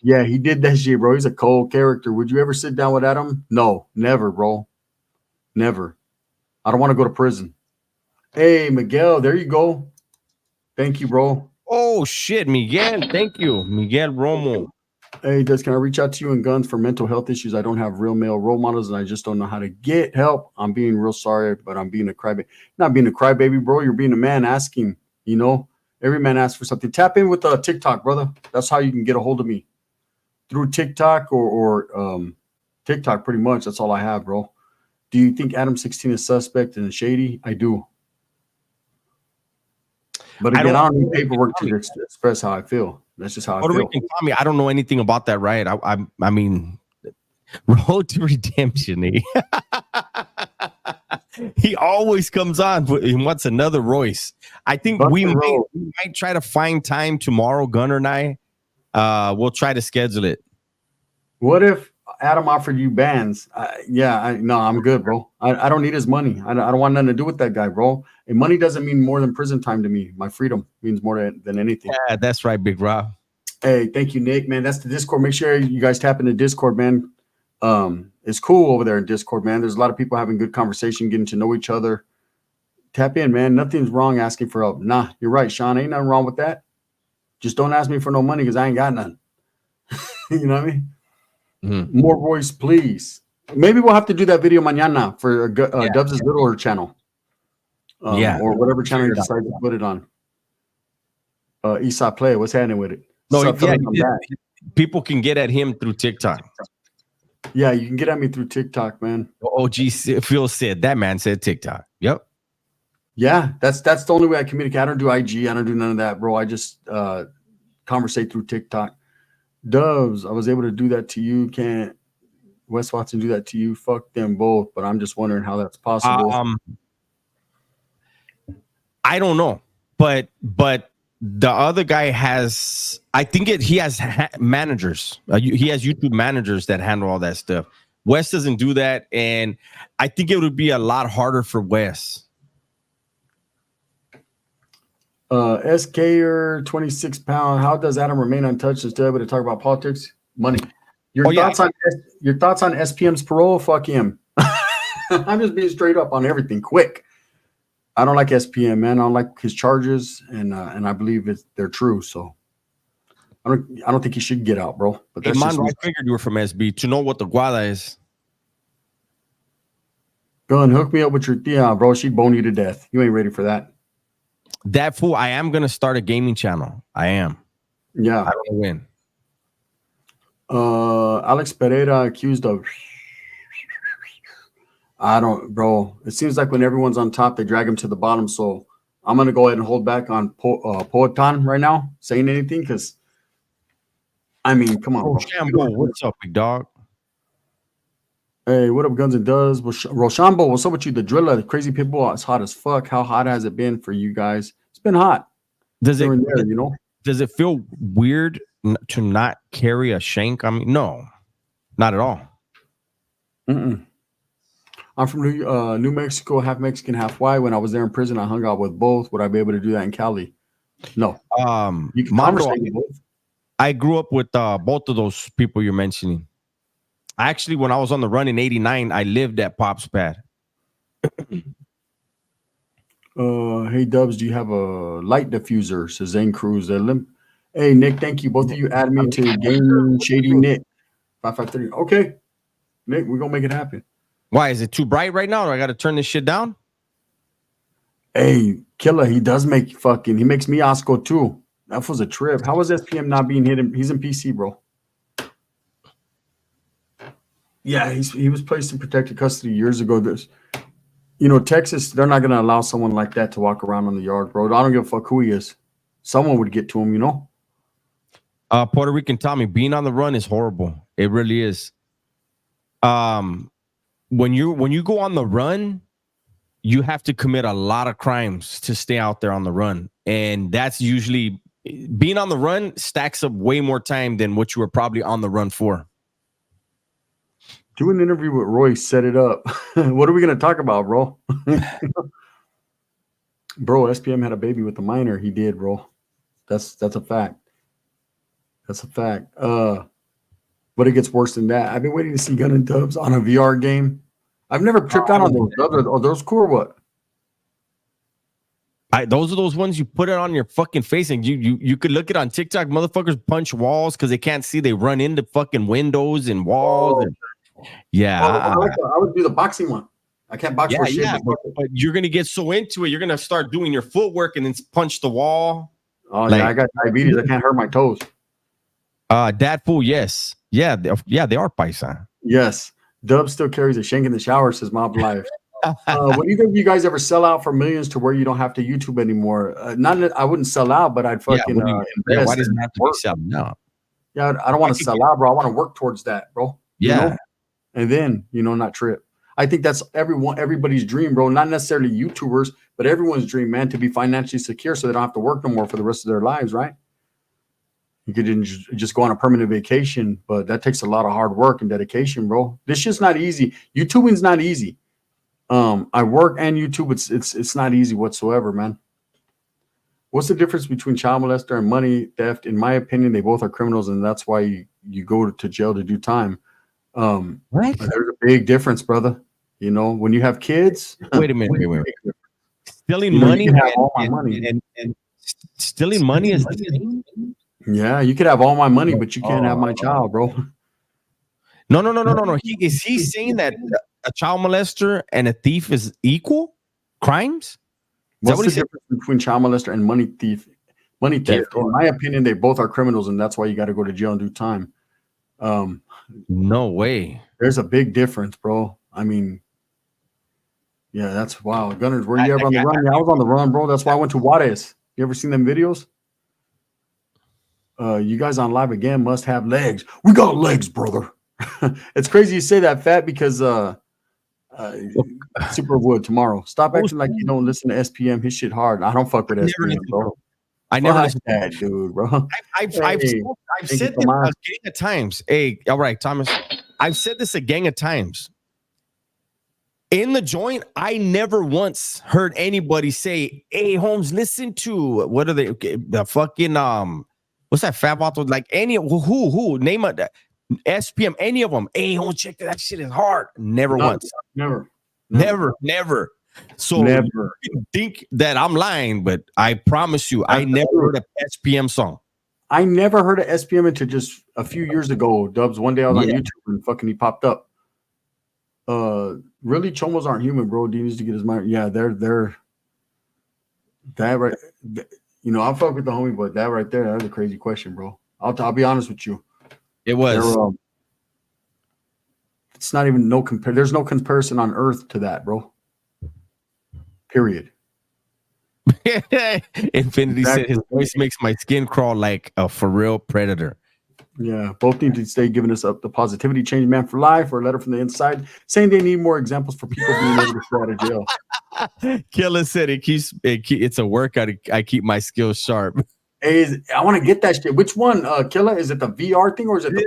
Yeah, he did that shit, bro. He's a cold character. Would you ever sit down with Adam? No, never, bro. Never. I don't want to go to prison. Hey, Miguel, there you go. Thank you, bro. Oh, shit, Miguel. Thank you, Miguel Romo. Hey, Des, can I reach out to you in Guns for mental health issues? I don't have real male role models, and I just don't know how to get help. I'm being real sorry, but I'm being a crybaby. Not being a crybaby, bro. You're being a man asking, you know. Every man asks for something. Tap in with TikTok, brother. That's how you can get a hold of me. Through TikTok or TikTok, pretty much. That's all I have, bro. Do you think Adam 16 is suspect and shady? I do. But again, I don't need paperwork to express how I feel. That's just how I feel. Tommy, I don't know anything about that, right? I mean, Road to Redemption. He always comes on and wants another Royce. I think we might try to find time tomorrow, Gunner and I. We'll try to schedule it. What if Adam offered you bans? No, I'm good, bro. I don't need his money. I don't want nothing to do with that guy, bro. And money doesn't mean more than prison time to me. My freedom means more than anything. Yeah, that's right, Big Rob. Hey, thank you, Nick, man. That's the Discord. Make sure you guys tap into Discord, man. It's cool over there in Discord, man. There's a lot of people having good conversation, getting to know each other. Tap in, man. Nothing's wrong asking for help. Nah, you're right, Sean. Ain't nothing wrong with that. Just don't ask me for no money because I ain't got none. You know what I mean? Mm-hmm. More voice, please. Maybe we'll have to do that video mañana for Dubs' Littler channel. Or whatever channel you decide to put it on. Eastside Play, what's happening with it? No, people can get at him through TikTok. Yeah, you can get at me through TikTok, man. OG Phil said that man said TikTok. Yep. Yeah, that's the only way I communicate. I don't do IG. I don't do none of that, bro. I just conversate through TikTok. Dubs, I was able to do that to you. Can't Wes Watson do that to you? Fuck them both. But I'm just wondering how that's possible. I don't know, but the other guy has. I think he has managers. He has YouTube managers that handle all that stuff. Wes doesn't do that, and I think it would be a lot harder for Wes. SKer 26 pound. How does Adam remain untouched and still able to talk about politics? Money. Your thoughts on SPM's parole? Fuck him. I'm just being straight up on everything. Quick. I don't like SPM, man. I don't like his charges, and I believe they're true. So I don't think he should get out, bro. But that's I figured you were from SB to know what the guada is. Gun, hook me up with your tia, bro. She'd bone you to death. You ain't ready for that. That fool, I am gonna start a gaming channel. I am. Yeah. I don't win. Alex Pereira accused of. I don't, bro. It seems like when everyone's on top, they drag him to the bottom. So I'm gonna go ahead and hold back on Poetan right now, saying anything, because I mean, come on, bro. Rochambeau, what's up, big dog? Hey, what up, Guns and Does? Rochambeau, what's up with you? The driller, the crazy people, it's hot as fuck. How hot has it been for you guys? It's been hot. Does it feel weird to not carry a shank? I mean, no, not at all. I'm from New Mexico, half Mexican, half white. When I was there in prison, I hung out with both. Would I be able to do that in Cali? No. You can conversate with both. I grew up with both of those people you're mentioning. Actually, when I was on the run in '89, I lived at Pop's Pad. Hey, Dubs, do you have a light diffuser? Says Zane Cruz. Hey, Nick, thank you. Both of you add me to Game Shady Nick 553. Okay, Nick, we're gonna make it happen. Why is it too bright right now? Or I got to turn this shit down? Hey, Killer, he makes me Osco too. That was a trip. How was SPM not being hit? He's in PC, bro. Yeah, he was placed in protected custody years ago. Texas, they're not going to allow someone like that to walk around on the yard, bro. I don't give a fuck who he is. Someone would get to him, Puerto Rican Tommy, being on the run is horrible. It really is. When you go on the run, you have to commit a lot of crimes to stay out there on the run. And that's usually being on the run stacks up way more time than what you were probably on the run for. Do an interview with Royce, set it up. What are we going to talk about, bro? Bro, SPM had a baby with a minor. He did, bro. That's a fact. That's a fact. But it gets worse than that. I've been waiting to see Gun and Dubs on a VR game. I've never tripped out on those. Are those cool or what? Those are those ones you put it on your fucking face and you could look it on TikTok. Motherfuckers punch walls because they can't see. They run into fucking windows and walls. And, yeah. I would do the boxing one. I can't box for shit. Yeah, but you're going to get so into it. You're going to start doing your footwork and then punch the wall. Oh, yeah. I got diabetes. I can't hurt my toes. That fool, yes. Yeah, they are paisa. Yes. Dub still carries a shank in the shower, says Mob Life. What do you think? You guys ever sell out for millions to where you don't have to YouTube anymore? Not that I wouldn't sell out, but I'd fucking invest. Why does it have to be selling out? Yeah, I don't want to sell out, bro. I want to work towards that, bro. Yeah. You know? And then, not trip. I think that's everybody's dream, bro. Not necessarily YouTubers, but everyone's dream, man, to be financially secure so they don't have to work no more for the rest of their lives, right? You could just go on a permanent vacation, but that takes a lot of hard work and dedication, bro. This shit's not easy. YouTubing's not easy. I work and YouTube. It's not easy whatsoever, man. What's the difference between child molester and money theft? In my opinion, they both are criminals, and that's why you go to jail to do time. What? There's a big difference, brother. When you have kids. Wait a minute. Stealing money and stealing money is the same? Yeah, you could have all my money, but you can't have my child, bro. No. Is he saying that a child molester and a thief is equal crimes? What's the difference between child molester and money thief? Money theft. In my opinion, they both are criminals, and that's why you got to go to jail and do time. No way. There's a big difference, bro. I mean, yeah, that's wild. Gunners, were you ever on the run? Yeah, I was on the run, bro. That's why I went to Juarez. You ever seen them videos? You guys on live again must have legs. We got legs, brother. It's crazy you say that, Fat, because Super Wood tomorrow. Stop acting like you don't listen to SPM. His shit hard. I don't fuck with SPM, bro. I never listened to that, dude, bro. I've said this a gang of times. Hey, all right, Thomas. I've said this a gang of times. In the joint, I never once heard anybody say, "Hey, Holmes, listen to what are they? The fucking what's that fat bottle? Like any who name it, SPM, any of them. Hey, Holmes, check that shit is hard. Never once. Never. So you think that I'm lying, but I promise you, I never heard an SPM song. I never heard of SPM until just a few years ago. Dubs. One day I was on YouTube and fucking he popped up. Really, chomos aren't human, bro. D needs to get his mind. Yeah, they're that right. I'll fuck with the homie, but that right there, that's a crazy question, bro. I'll be honest with you. It was. It's not even there's no comparison on earth to that, bro. Period. Infinity said his voice makes my skin crawl like a for real predator. Yeah, both need to stay giving us up the positivity change man for life or a letter from the inside saying they need more examples for people being able to stay out of jail. Killer said it's a workout. I keep my skills sharp. Hey, I want to get that shit. Which one, Killer? Is it the VR thing or is it the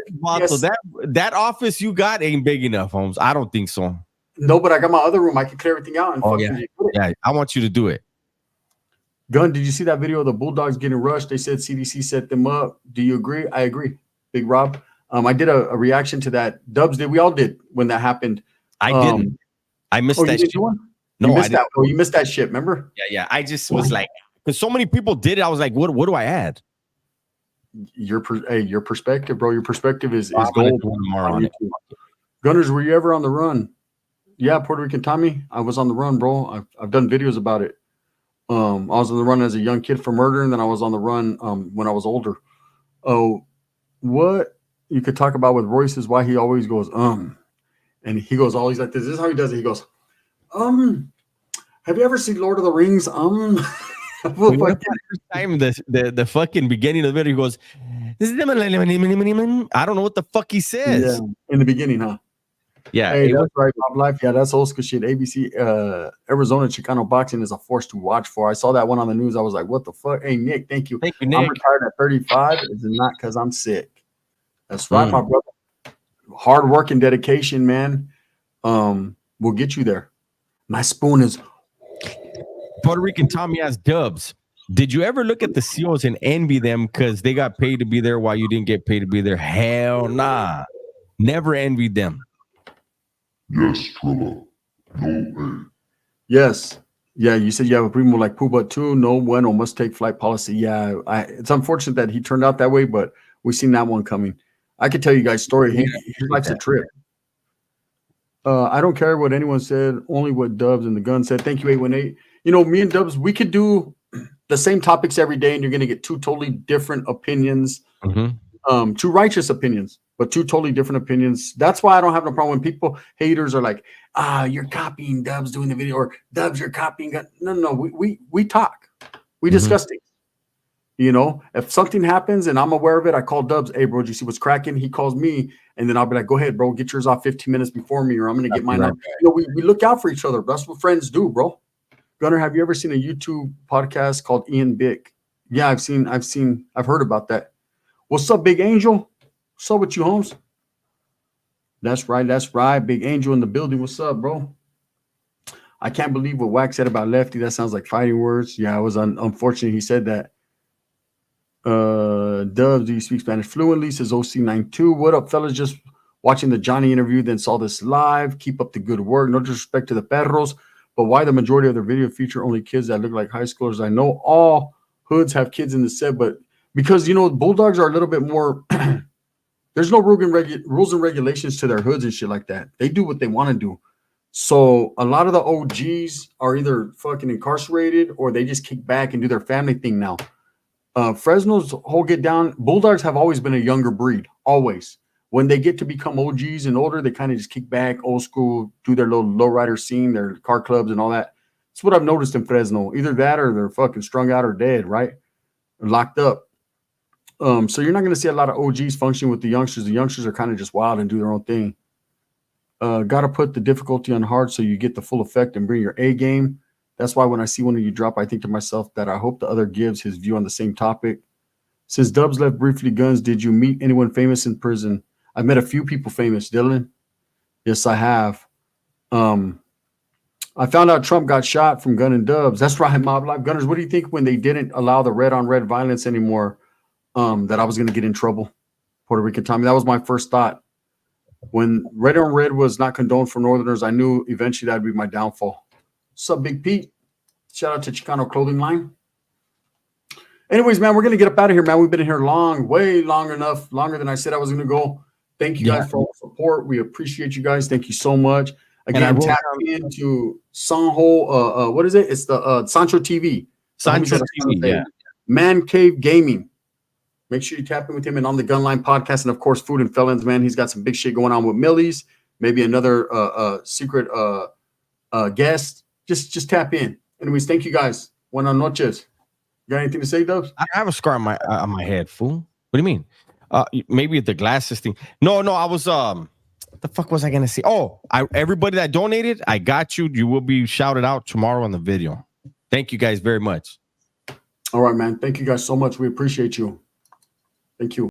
that office you got ain't big enough, Holmes? I don't think so. No, but I got my other room. I can clear everything out. And yeah, I want you to do it. Gun, did you see that video of the Bulldogs getting rushed? They said CDC set them up. Do you agree? I agree. Big Rob. I did a reaction to that. Dubs did. We all did when that happened. I didn't. I missed that shit. No, you missed that. Oh, you missed that shit. Remember? Yeah. I just was like, because so many people did it. I was like, what do I add? Your perspective, bro. Your perspective is gold. Gunners, were you ever on the run? Yeah, Puerto Rican Tommy. I was on the run, bro. I've done videos about it. I was on the run as a young kid for murder, and then I was on the run when I was older. Oh, what you could talk about with Royce is why he always goes and he goes always like this. This is how he does it. He goes have you ever seen Lord of the Rings? The fucking beginning of the video, he goes, I don't know what the fuck he says. Yeah, in the beginning, huh? Yeah, hey, that's right, Bob Life. Yeah, that's old school shit. ABC, Arizona Chicano boxing is a force to watch for. I saw that one on the news. I was like, what the fuck? Hey, Nick, thank you. Thank you, Nick. I'm retired at 35. It's not because I'm sick. That's right, my brother. Hard work and dedication, man, will get you there. My spoon is Puerto Rican Tommy has Dubs. Did you ever look at the SEALs and envy them because they got paid to be there while you didn't get paid to be there? Hell nah. Never envied them. Yes, Trilla. No way. Yes. Yeah, you said you have a primo like Puba too. No bueno, must take flight policy. Yeah, it's unfortunate that he turned out that way, but we've seen that one coming. I could tell you guys' story. He likes a trip. I don't care what anyone said, only what Dubs and the gun said. Thank you, 818. Me and Dubs, we could do the same topics every day, and you're going to get two totally different opinions, two righteous opinions. but two totally different opinions. That's why I don't have no problem when people haters are like, you're copying Dubs doing the video, or Dubs, you're copying. No, we talk, we discuss things. You know, if something happens and I'm aware of it, I call Dubs. Hey, bro, did you see what's cracking? He calls me, and then I'll be like, go ahead, bro, get yours off 15 minutes before me, or I'm gonna get mine up. You know, we look out for each other. That's what friends do, bro. Gunner, have you ever seen a YouTube podcast called Ian Bick? Yeah, I've heard about that. What's up, Big Angel? What's up with you, Holmes? That's right. Big Angel in the building. What's up, bro? I can't believe what Wax said about Lefty. That sounds like fighting words. Yeah, it was unfortunate he said that. Dubs, do you speak Spanish fluently? Says OC92. What up, fellas? Just watching the Johnny interview, then saw this live. Keep up the good work. No disrespect to the perros, but why the majority of their video feature only kids that look like high schoolers? I know all hoods have kids in the set, but because, you know, Bulldogs are a little bit more there's no rules and regulations to their hoods and shit like that. They do what they want to do. So a lot of the OGs are either fucking incarcerated or they just kick back and do their family thing now. Fresno's whole get down. Bulldogs have always been a younger breed, always. When they get to become OGs and older, they kind of just kick back, old school, do their little lowrider scene, their car clubs and all that. That's what I've noticed in Fresno. Either that or they're fucking strung out or dead, right? Or locked up. So you're not going to see a lot of OGs function with the youngsters. The youngsters are kind of just wild and do their own thing. Got to put the difficulty on hard so you get the full effect and bring your A game. That's why when I see one of you drop, I think to myself that I hope the other gives his view on the same topic. Since Dubs left briefly guns, did you meet anyone famous in prison? I've met a few people famous, Dylan. Yes, I have. I found out Trump got shot from Gun and Dubs. That's right, Mob Life Gunners. What do you think when they didn't allow the red on red violence anymore? That I was going to get in trouble? Puerto Rican Tommy. That was my first thought. When red on red was not condoned for Northerners, I knew eventually that'd be my downfall. What's up, Big Pete? Shout out to Chicano Clothing Line. Anyways, man, we're going to get up out of here, man. We've been in here way long enough, longer than I said I was going to go. Thank you guys for all the support. We appreciate you guys. Thank you so much. Again, tap into Sanho. What is it? It's the Sancho TV. Sancho TV, yeah. Man Cave Gaming. Make sure you tap in with him and on the Gunline podcast. And, of course, Food and Felons, man. He's got some big shit going on with Millie's. Maybe another secret guest. Just tap in. Anyways, thank you guys. Buenas noches. You got anything to say, Dubs? I have a scar on my head, fool. What do you mean? Maybe the glasses thing. No, I was what the fuck was I gonna say? Oh, everybody that donated, I got you. You will be shouted out tomorrow on the video. Thank you guys very much. All right, man. Thank you guys so much. We appreciate you. Thank you.